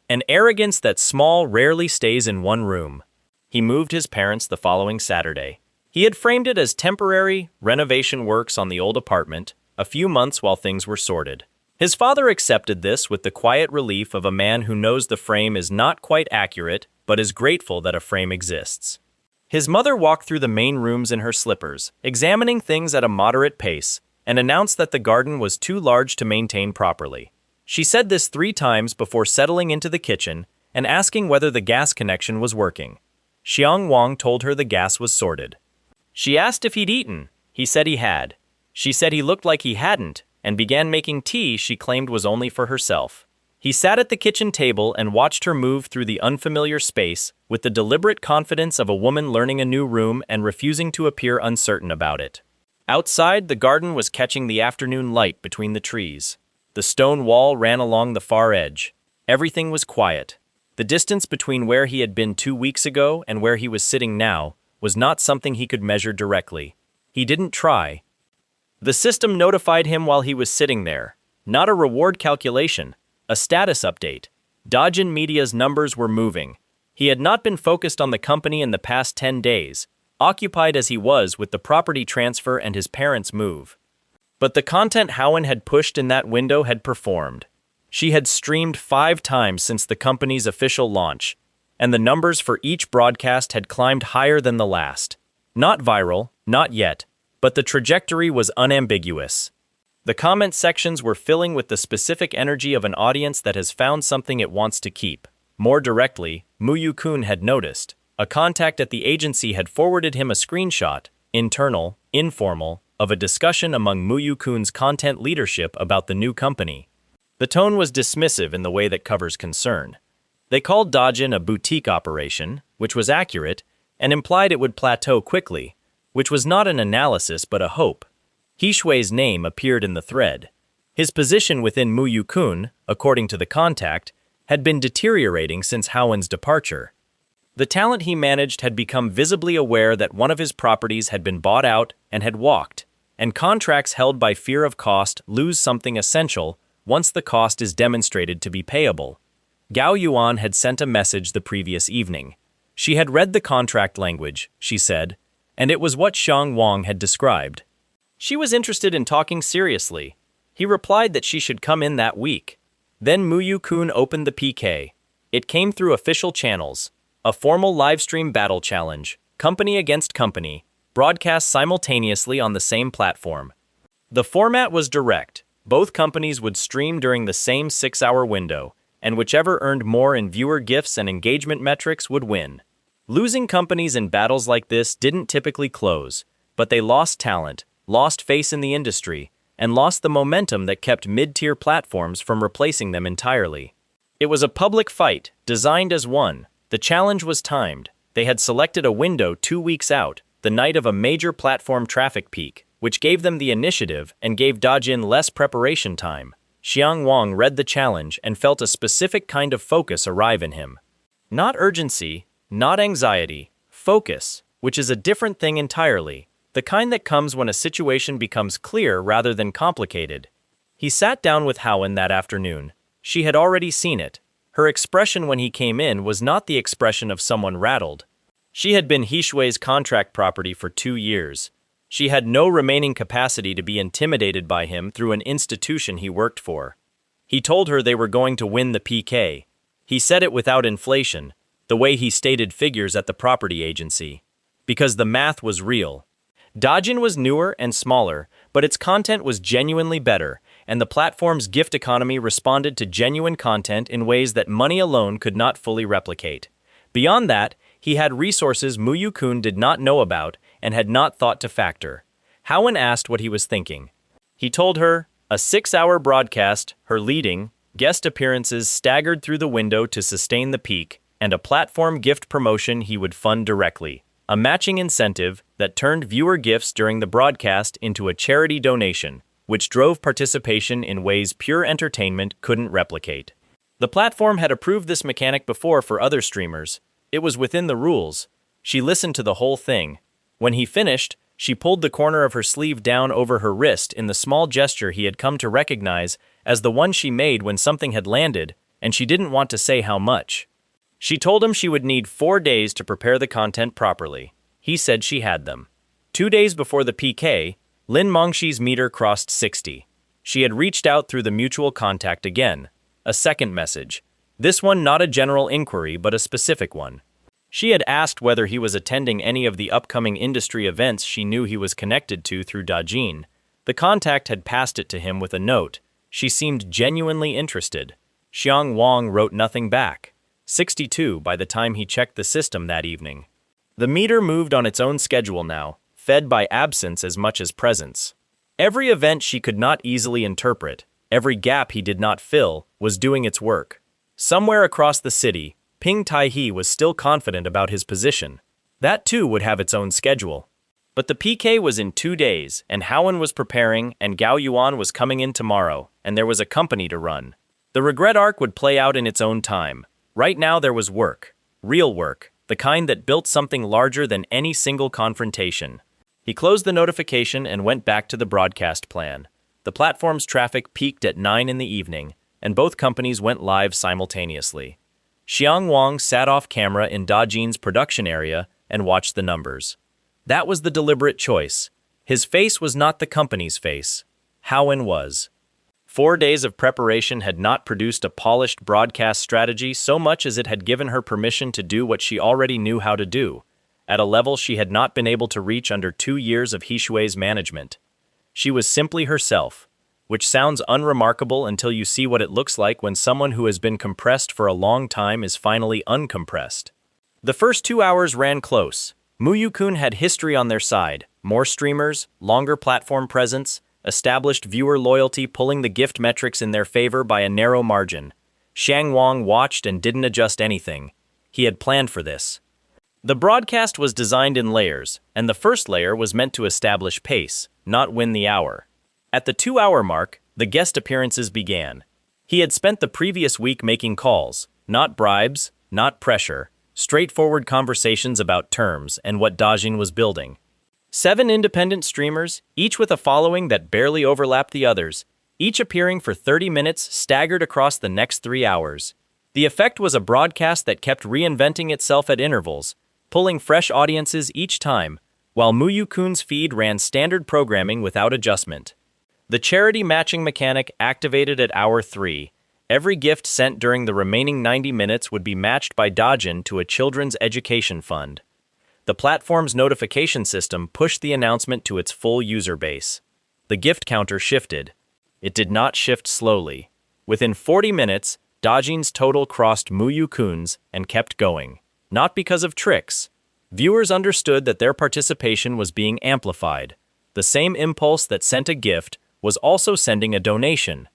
An arrogance that small rarely stays in one room. He moved his parents the following Saturday. He had framed it as temporary renovation works on the old apartment, a few months while things were sorted. His father accepted this with the quiet relief of a man who knows the frame is not quite accurate, but is grateful that a frame exists. His mother walked through the main rooms in her slippers, examining things at a moderate pace, and announced that the garden was too large to maintain properly. She said this 3 times before settling into the kitchen and asking whether the gas connection was working. Xiang Wang told her the gas was sorted. She asked if he'd eaten. He said he had. She said he looked like he hadn't, and began making tea she claimed was only for herself. He sat at the kitchen table and watched her move through the unfamiliar space with the deliberate confidence of a woman learning a new room and refusing to appear uncertain about it. Outside, the garden was catching the afternoon light between the trees. The stone wall ran along the far edge. Everything was quiet. The distance between where he had been 2 weeks ago and where he was sitting now was not something he could measure directly. He didn't try. The system notified him while he was sitting there. Not a reward calculation, a status update. Dajin Media's numbers were moving. He had not been focused on the company in the past 10 days, occupied as he was with the property transfer and his parents' move. But the content Howen had pushed in that window had performed. She had streamed 5 times since the company's official launch, and the numbers for each broadcast had climbed higher than the last. Not viral, not yet, but the trajectory was unambiguous. The comment sections were filling with the specific energy of an audience that has found something it wants to keep. More directly, Muyu-kun had noticed. A contact at the agency had forwarded him a screenshot, internal, informal, of a discussion among Muyu-kun's content leadership about the new company. The tone was dismissive in the way that covers concern. They called Dajin a boutique operation, which was accurate, and implied it would plateau quickly, which was not an analysis but a hope. He Shui's name appeared in the thread. His position within Muyu-kun, according to the contact, had been deteriorating since Howen's departure. The talent he managed had become visibly aware that one of his properties had been bought out and had walked, and contracts held by fear of cost lose something essential once the cost is demonstrated to be payable. Gao Yuan had sent a message the previous evening. She had read the contract language, she said, and it was what Xiang Wang had described. She was interested in talking seriously. He replied that she should come in that week. Then Muyu-kun opened the PK. It came through official channels. A formal livestream battle challenge, company against company, broadcast simultaneously on the same platform. The format was direct. Both companies would stream during the same 6-hour window, and whichever earned more in viewer gifts and engagement metrics would win. Losing companies in battles like this didn't typically close, but they lost talent, lost face in the industry, and lost the momentum that kept mid-tier platforms from replacing them entirely. It was a public fight, designed as one. The challenge was timed. They had selected a window 2 weeks out, the night of a major platform traffic peak, which gave them the initiative and gave Dajin less preparation time. Xiang Wang read the challenge and felt a specific kind of focus arrive in him. Not urgency, not anxiety, focus, which is a different thing entirely, the kind that comes when a situation becomes clear rather than complicated. He sat down with Howen that afternoon. She had already seen it. Her expression when he came in was not the expression of someone rattled. She had been He Shui's contract property for 2 years. She had no remaining capacity to be intimidated by him through an institution he worked for. He told her they were going to win the PK. He said it without inflation, the way he stated figures at the property agency. Because the math was real. Dajin was newer and smaller, but its content was genuinely better, and the platform's gift economy responded to genuine content in ways that money alone could not fully replicate. Beyond that, he had resources Muyu-kun did not know about and had not thought to factor. Howen asked what he was thinking. He told her, a 6-hour broadcast, her leading, guest appearances staggered through the window to sustain the peak, and a platform gift promotion he would fund directly. A matching incentive that turned viewer gifts during the broadcast into a charity donation, which drove participation in ways pure entertainment couldn't replicate. The platform had approved this mechanic before for other streamers. It was within the rules. She listened to the whole thing. When he finished, she pulled the corner of her sleeve down over her wrist in the small gesture he had come to recognize as the one she made when something had landed, and she didn't want to say how much. She told him she would need 4 days to prepare the content properly. He said she had them. 2 days before the PK, Lin Mengxi's meter crossed 60. She had reached out through the mutual contact again. A second message. This one not a general inquiry but a specific one. She had asked whether he was attending any of the upcoming industry events she knew he was connected to through Dajin. The contact had passed it to him with a note. She seemed genuinely interested. Xiang Wang wrote nothing back. 62 by the time he checked the system that evening. The meter moved on its own schedule now, fed by absence as much as presence. Every event she could not easily interpret, every gap he did not fill, was doing its work. Somewhere across the city, Ping Tai-he was still confident about his position. That too would have its own schedule. But the PK was in 2 days, and Howen was preparing, and Gao Yuan was coming in tomorrow, and there was a company to run. The regret arc would play out in its own time. Right now there was work. Real work. The kind that built something larger than any single confrontation. He closed the notification and went back to the broadcast plan. The platform's traffic peaked at 9 in the evening, and both companies went live simultaneously. Xiang Wang sat off camera in Dajin's production area and watched the numbers. That was the deliberate choice. His face was not the company's face. Howen was. 4 days of preparation had not produced a polished broadcast strategy so much as it had given her permission to do what she already knew how to do, at a level she had not been able to reach under 2 years of He Shui's management. She was simply herself, which sounds unremarkable until you see what it looks like when someone who has been compressed for a long time is finally uncompressed. The first 2 hours ran close. Muyu-kun had history on their side, more streamers, longer platform presence, established viewer loyalty pulling the gift metrics in their favor by a narrow margin. Xiang Wang watched and didn't adjust anything. He had planned for this. The broadcast was designed in layers, and the first layer was meant to establish pace, not win the hour. At the 2-hour mark, the guest appearances began. He had spent the previous week making calls, not bribes, not pressure, straightforward conversations about terms and what Dajin was building. 7 independent streamers, each with a following that barely overlapped the others, each appearing for 30 minutes staggered across the next 3 hours. The effect was a broadcast that kept reinventing itself at intervals, pulling fresh audiences each time, while Muyu-kun's feed ran standard programming without adjustment. The charity matching mechanic activated at hour 3, Every gift sent during the remaining 90 minutes would be matched by Dajin to a children's education fund. The platform's notification system pushed the announcement to its full user base. The gift counter shifted. It did not shift slowly. Within 40 minutes, Dajin's total crossed Muyu-kun's and kept going. Not because of tricks. Viewers understood that their participation was being amplified. The same impulse that sent a gift was also sending a donation.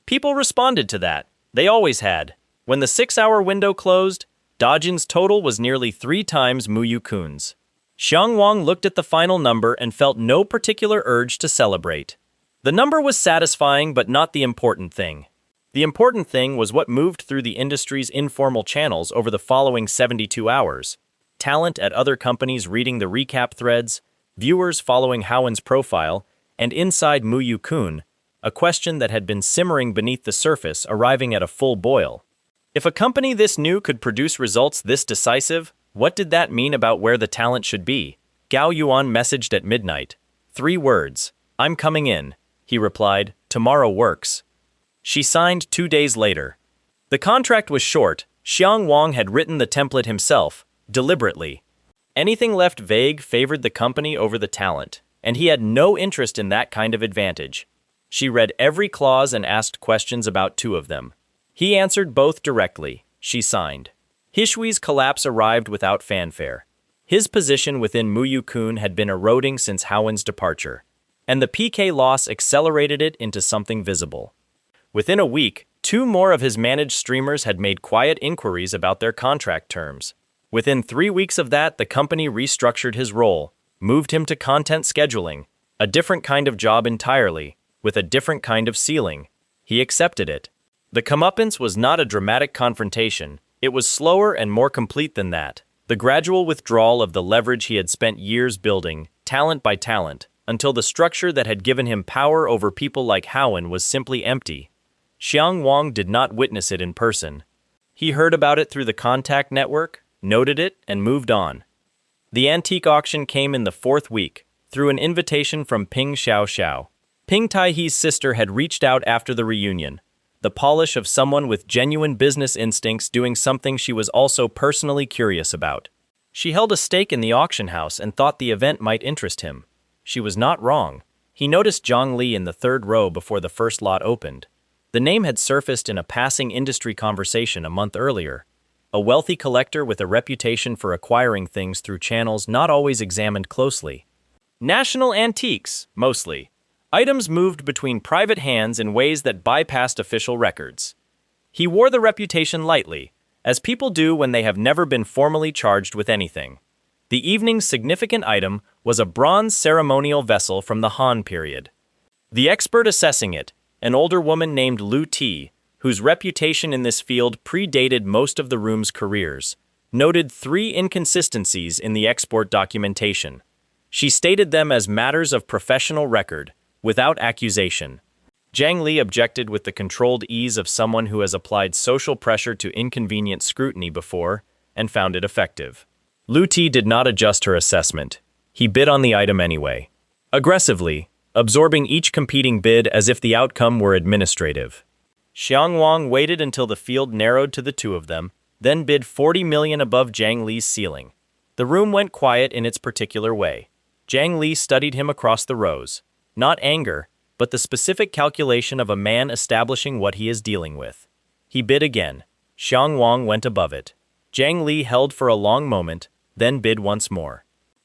People responded to that. They always had. When the 6-hour window closed, Dajin's total was nearly 3 times Muyu-kun's. Xiang Wang looked at the final number and felt no particular urge to celebrate. The number was satisfying, but not the important thing. The important thing was what moved through the industry's informal channels over the following 72 hours. Talent at other companies reading the recap threads, viewers following Howin's profile, and inside Muyu-kun, a question that had been simmering beneath the surface arriving at a full boil. If a company this new could produce results this decisive, what did that mean about where the talent should be? Gao Yuan messaged at midnight. 3 words. I'm coming in. He replied, tomorrow works. She signed 2 days later. The contract was short. Xiang Wang had written the template himself, deliberately. Anything left vague favored the company over the talent, and he had no interest in that kind of advantage. She read every clause and asked questions about 2 of them. He answered both directly. She signed. Hishui's collapse arrived without fanfare. His position within Muyu-kun had been eroding since Howin's departure, and the PK loss accelerated it into something visible. Within a week, 2 more of his managed streamers had made quiet inquiries about their contract terms. Within 3 weeks of that, the company restructured his role, moved him to content scheduling, a different kind of job entirely, with a different kind of ceiling. He accepted it. The comeuppance was not a dramatic confrontation. It was slower and more complete than that. The gradual withdrawal of the leverage he had spent years building, talent by talent, until the structure that had given him power over people like Howin was simply empty. Xiang Wang did not witness it in person. He heard about it through the contact network, noted it, and moved on. The antique auction came in the 4th week, through an invitation from Ping Xiaoxiao. Ping Taihe's sister had reached out after the reunion, the polish of someone with genuine business instincts doing something she was also personally curious about. She held a stake in the auction house and thought the event might interest him. She was not wrong. He noticed Zhang Li in the 3rd row before the first lot opened. The name had surfaced in a passing industry conversation a month earlier. A wealthy collector with a reputation for acquiring things through channels not always examined closely. National antiques, mostly. Items moved between private hands in ways that bypassed official records. He wore the reputation lightly, as people do when they have never been formally charged with anything. The evening's significant item was a bronze ceremonial vessel from the Han period. The expert assessing it, an older woman named Lu Ti, whose reputation in this field predated most of the room's careers, noted 3 inconsistencies in the export documentation. She stated them as matters of professional record, without accusation. Zhang Li objected with the controlled ease of someone who has applied social pressure to inconvenient scrutiny before and found it effective. Lu Ti did not adjust her assessment. He bid on the item anyway. Aggressively, absorbing each competing bid as if the outcome were administrative. Xiang Wang waited until the field narrowed to the 2 of them, then bid 40 million above Zhang Li's ceiling. The room went quiet in its particular way. Zhang Li studied him across the rows. Not anger, but the specific calculation of a man establishing what he is dealing with. He bid again. Xiang Wang went above it. Zhang Li held for a long moment, then bid once more.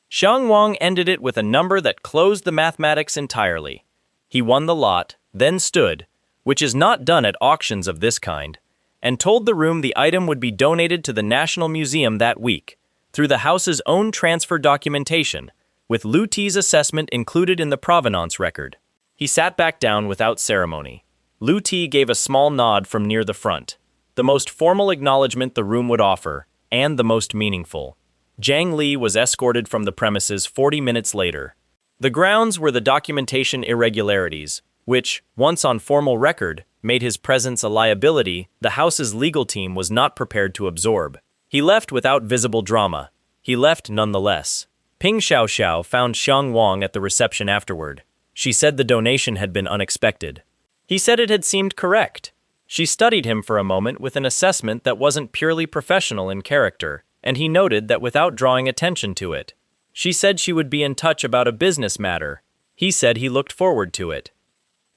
Xiang Wang ended it with a number that closed the mathematics entirely. He won the lot, then stood, which is not done at auctions of this kind, and told the room the item would be donated to the National Museum that week, through the house's own transfer documentation, with Lu Ti's assessment included in the provenance record. He sat back down without ceremony. Lu Ti gave a small nod from near the front, the most formal acknowledgement the room would offer, and the most meaningful. Zhang Li was escorted from the premises 40 minutes later. The grounds were the documentation irregularities, which, once on formal record, made his presence a liability the house's legal team was not prepared to absorb. He left without visible drama. He left nonetheless. Ping Xiaoxiao found Xiang Wang at the reception afterward. She said the donation had been unexpected. He said it had seemed correct. She studied him for a moment with an assessment that wasn't purely professional in character, and he noted that without drawing attention to it. She said she would be in touch about a business matter. He said he looked forward to it.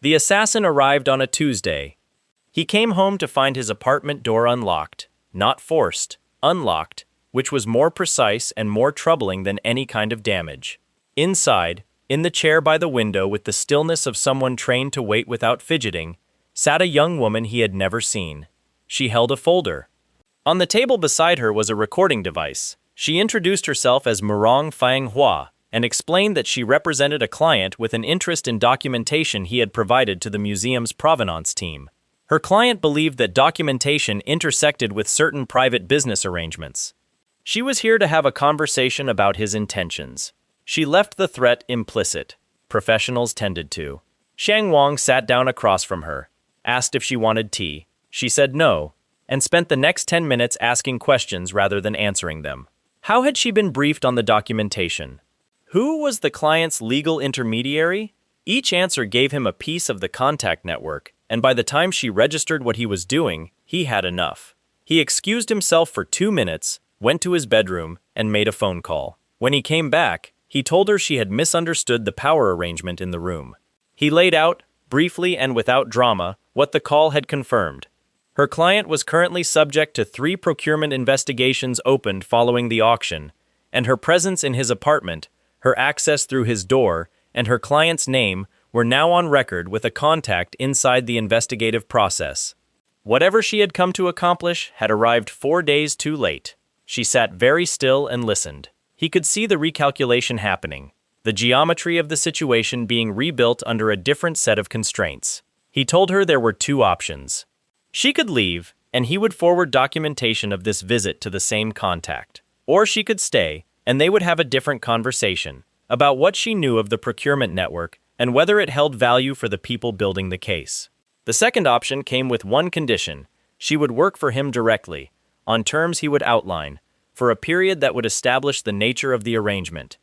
The assassin arrived on a Tuesday. He came home to find his apartment door unlocked, not forced, unlocked, which was more precise and more troubling than any kind of damage. Inside, in the chair by the window with the stillness of someone trained to wait without fidgeting, sat a young woman he had never seen. She held a folder. On the table beside her was a recording device. She introduced herself as Manhwa and explained that she represented a client with an interest in documentation he had provided to the museum's provenance team. Her client believed that documentation intersected with certain private business arrangements. She was here to have a conversation about his intentions. She left the threat implicit. Professionals tended to. Xiang Wang sat down across from her, asked if she wanted tea. She said no, and spent the next 10 minutes asking questions rather than answering them. How had she been briefed on the documentation? Who was the client's legal intermediary? Each answer gave him a piece of the contact network, and by the time she registered what he was doing, he had enough. He excused himself for 2 minutes, went to his bedroom, and made a phone call. When he came back, he told her she had misunderstood the power arrangement in the room. He laid out, briefly and without drama, what the call had confirmed. Her client was currently subject to 3 procurement investigations opened following the auction, and her presence in his apartment, her access through his door, and her client's name were now on record with a contact inside the investigative process. Whatever she had come to accomplish had arrived 4 days too late. She sat very still and listened. He could see the recalculation happening, the geometry of the situation being rebuilt under a different set of constraints. He told her there were 2 options. She could leave, and he would forward documentation of this visit to the same contact. Or she could stay, and they would have a different conversation about what she knew of the procurement network and whether it held value for the people building the case. The second option came with one condition: she would work for him directly, on terms he would outline, for a period that would establish the nature of the arrangement.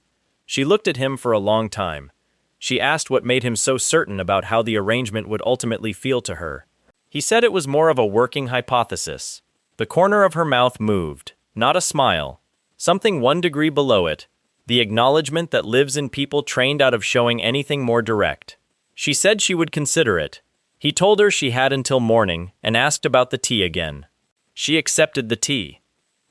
She looked at him for a long time. She asked what made him so certain about how the arrangement would ultimately feel to her. He said it was more of a working hypothesis. The corner of her mouth moved, not a smile. Something 1 degree below it, the acknowledgement that lives in people trained out of showing anything more direct. She said she would consider it. He told her she had until morning and asked about the tea again. She accepted the tea.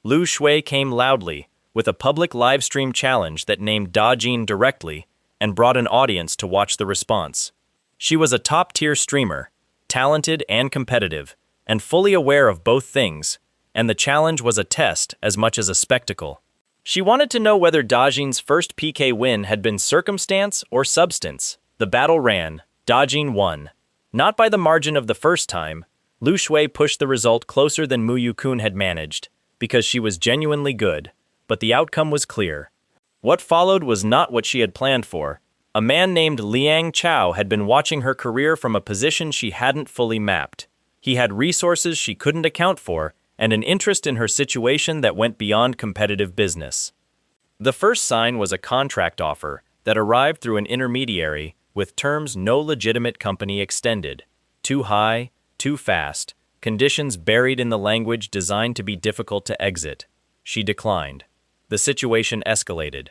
Lu Shui came loudly, with a public live-stream challenge that named Dajin directly and brought an audience to watch the response. She was a top-tier streamer, talented and competitive, and fully aware of both things, and the challenge was a test as much as a spectacle. She wanted to know whether Dajin's first PK win had been circumstance or substance. The battle ran. Dajin won. Not by the margin of the first time. Lu Shui pushed the result closer than Mu Yukun had managed, because she was genuinely good, but the outcome was clear. What followed was not what she had planned for. A man named Liang Chao had been watching her career from a position she hadn't fully mapped. He had resources she couldn't account for, and an interest in her situation that went beyond competitive business. The first sign was a contract offer that arrived through an intermediary with terms no legitimate company extended. Too high, too fast, conditions buried in the language designed to be difficult to exit. She declined. The situation escalated.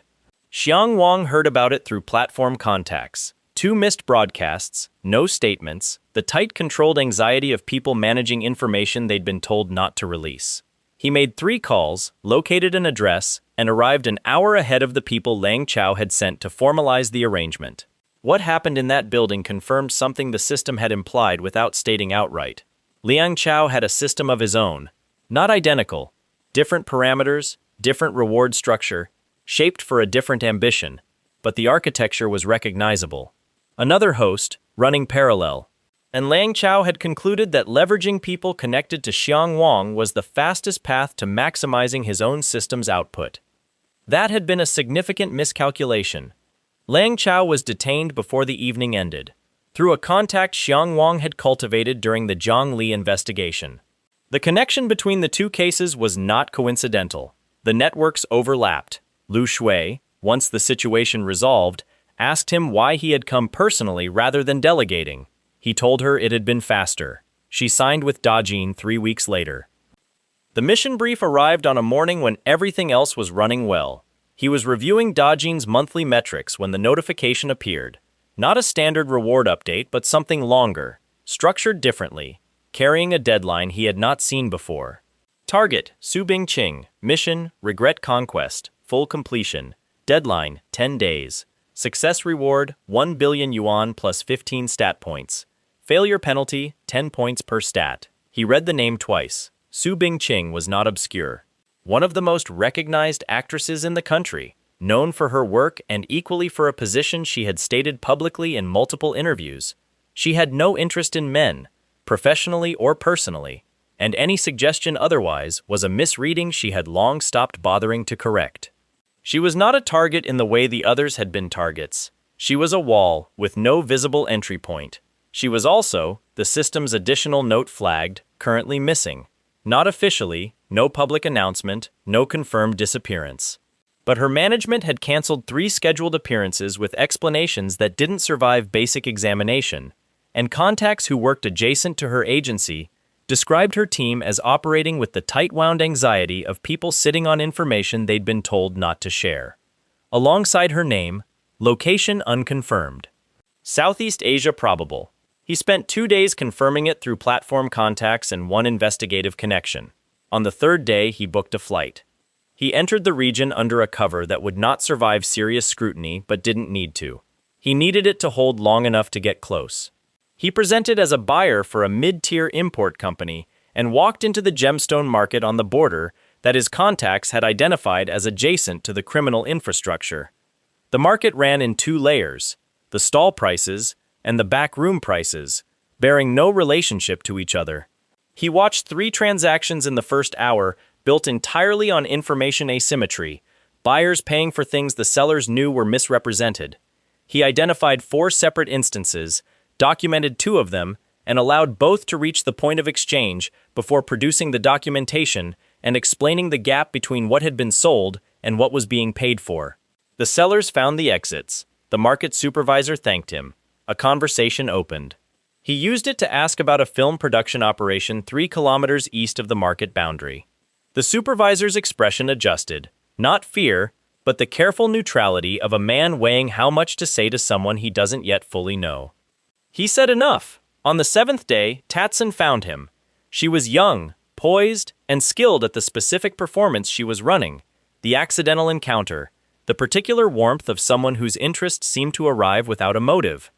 Xiang Wang heard about it through platform contacts. 2 missed broadcasts, no statements, the tight controlled anxiety of people managing information they'd been told not to release. He made 3 calls, located an address, and arrived an hour ahead of the people Liang Chao had sent to formalize the arrangement. What happened in that building confirmed something the system had implied without stating outright. Liang Chao had a system of his own, not identical, different parameters, different reward structure, shaped for a different ambition, but the architecture was recognizable. Another host, running parallel. And Liang Chao had concluded that leveraging people connected to Xiang Wang was the fastest path to maximizing his own system's output. That had been a significant miscalculation. Liang Chao was detained before the evening ended, through a contact Xiang Wang had cultivated during the Zhang Li investigation. The connection between the 2 cases was not coincidental. The networks overlapped. Lu Shui, once the situation resolved, asked him why he had come personally rather than delegating. He told her it had been faster. She signed with Dajin 3 weeks later. The mission brief arrived on a morning when everything else was running well. He was reviewing Dajin's monthly metrics when the notification appeared. Not a standard reward update, but something longer, structured differently, carrying a deadline he had not seen before. Target, Su Bingqing. Mission, Regret Conquest. Full completion. Deadline, 10 days. Success reward, 1 billion yuan plus 15 stat points. Failure penalty, 10 points per stat. He read the name twice. Su Bingqing was not obscure. One of the most recognized actresses in the country, known for her work and equally for a position she had stated publicly in multiple interviews. She had no interest in men, professionally or personally, and any suggestion otherwise was a misreading she had long stopped bothering to correct. She was not a target in the way the others had been targets. She was a wall with no visible entry point. She was also the system's additional note flagged, currently missing. Not officially, no public announcement, no confirmed disappearance. But her management had canceled 3 scheduled appearances with explanations that didn't survive basic examination, and contacts who worked adjacent to her agency described her team as operating with the tight-wound anxiety of people sitting on information they'd been told not to share. Alongside her name, location unconfirmed. Southeast Asia probable. He spent 2 days confirming it through platform contacts and 1 investigative connection. On the 3rd day, he booked a flight. He entered the region under a cover that would not survive serious scrutiny but didn't need to. He needed it to hold long enough to get close. He presented as a buyer for a mid-tier import company and walked into the gemstone market on the border that his contacts had identified as adjacent to the criminal infrastructure. The market ran in 2 layers, the stall prices and the backroom prices, bearing no relationship to each other. He watched 3 transactions in the first hour built entirely on information asymmetry, buyers paying for things the sellers knew were misrepresented. He identified 4 separate instances, documented 2 of them, and allowed both to reach the point of exchange before producing the documentation and explaining the gap between what had been sold and what was being paid for. The sellers found the exits. The market supervisor thanked him. A conversation opened. He used it to ask about a film production operation 3 kilometers east of the market boundary. The supervisor's expression adjusted. Not fear, but the careful neutrality of a man weighing how much to say to someone he doesn't yet fully know. He said enough. On the 7th day, Tatsun found him. She was young, poised, and skilled at the specific performance she was running. The accidental encounter. The particular warmth of someone whose interest seemed to arrive without a motive.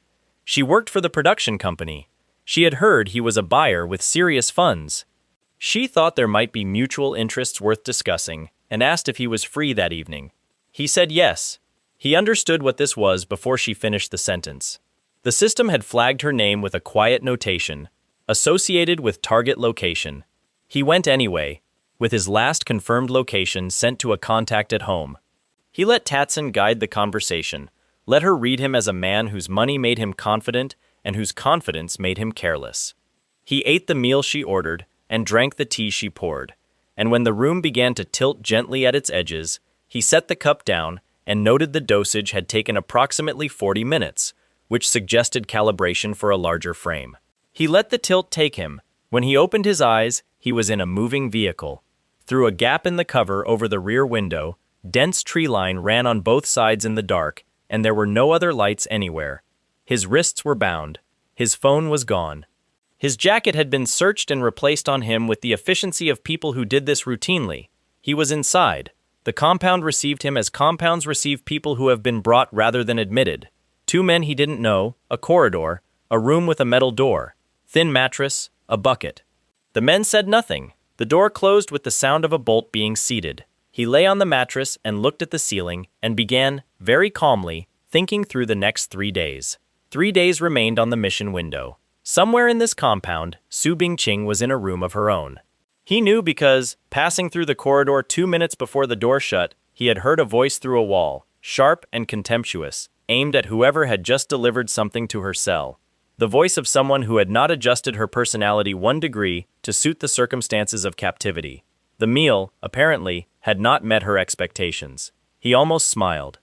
She worked for the production company. She had heard he was a buyer with serious funds. She thought there might be mutual interests worth discussing, and asked if he was free that evening. He said yes. He understood what this was before she finished the sentence. The system had flagged her name with a quiet notation, associated with target location. He went anyway, with his last confirmed location sent to a contact at home. He let Tatsun guide the conversation, let her read him as a man whose money made him confident and whose confidence made him careless. He ate the meal she ordered and drank the tea she poured, and when the room began to tilt gently at its edges, he set the cup down and noted the dosage had taken approximately 40 minutes, which suggested calibration for a larger frame. He let the tilt take him. When he opened his eyes, he was in a moving vehicle. Through a gap in the cover over the rear window, dense tree line ran on both sides in the dark, and there were no other lights anywhere. His wrists were bound. His phone was gone. His jacket had been searched and replaced on him with the efficiency of people who did this routinely. He was inside. The compound received him as compounds receive people who have been brought rather than admitted. 2 men he didn't know, a corridor, a room with a metal door, thin mattress, a bucket. The men said nothing. The door closed with the sound of a bolt being seated. He lay on the mattress and looked at the ceiling and began, very calmly, thinking through the next 3 days. 3 days remained on the mission window. Somewhere in this compound, Su Bingqing was in a room of her own. He knew because, passing through the corridor 2 minutes before the door shut, he had heard a voice through a wall, sharp and contemptuous, aimed at whoever had just delivered something to her cell. The voice of someone who had not adjusted her personality 1 degree to suit the circumstances of captivity. The meal, apparently, had not met her expectations. He almost smiled.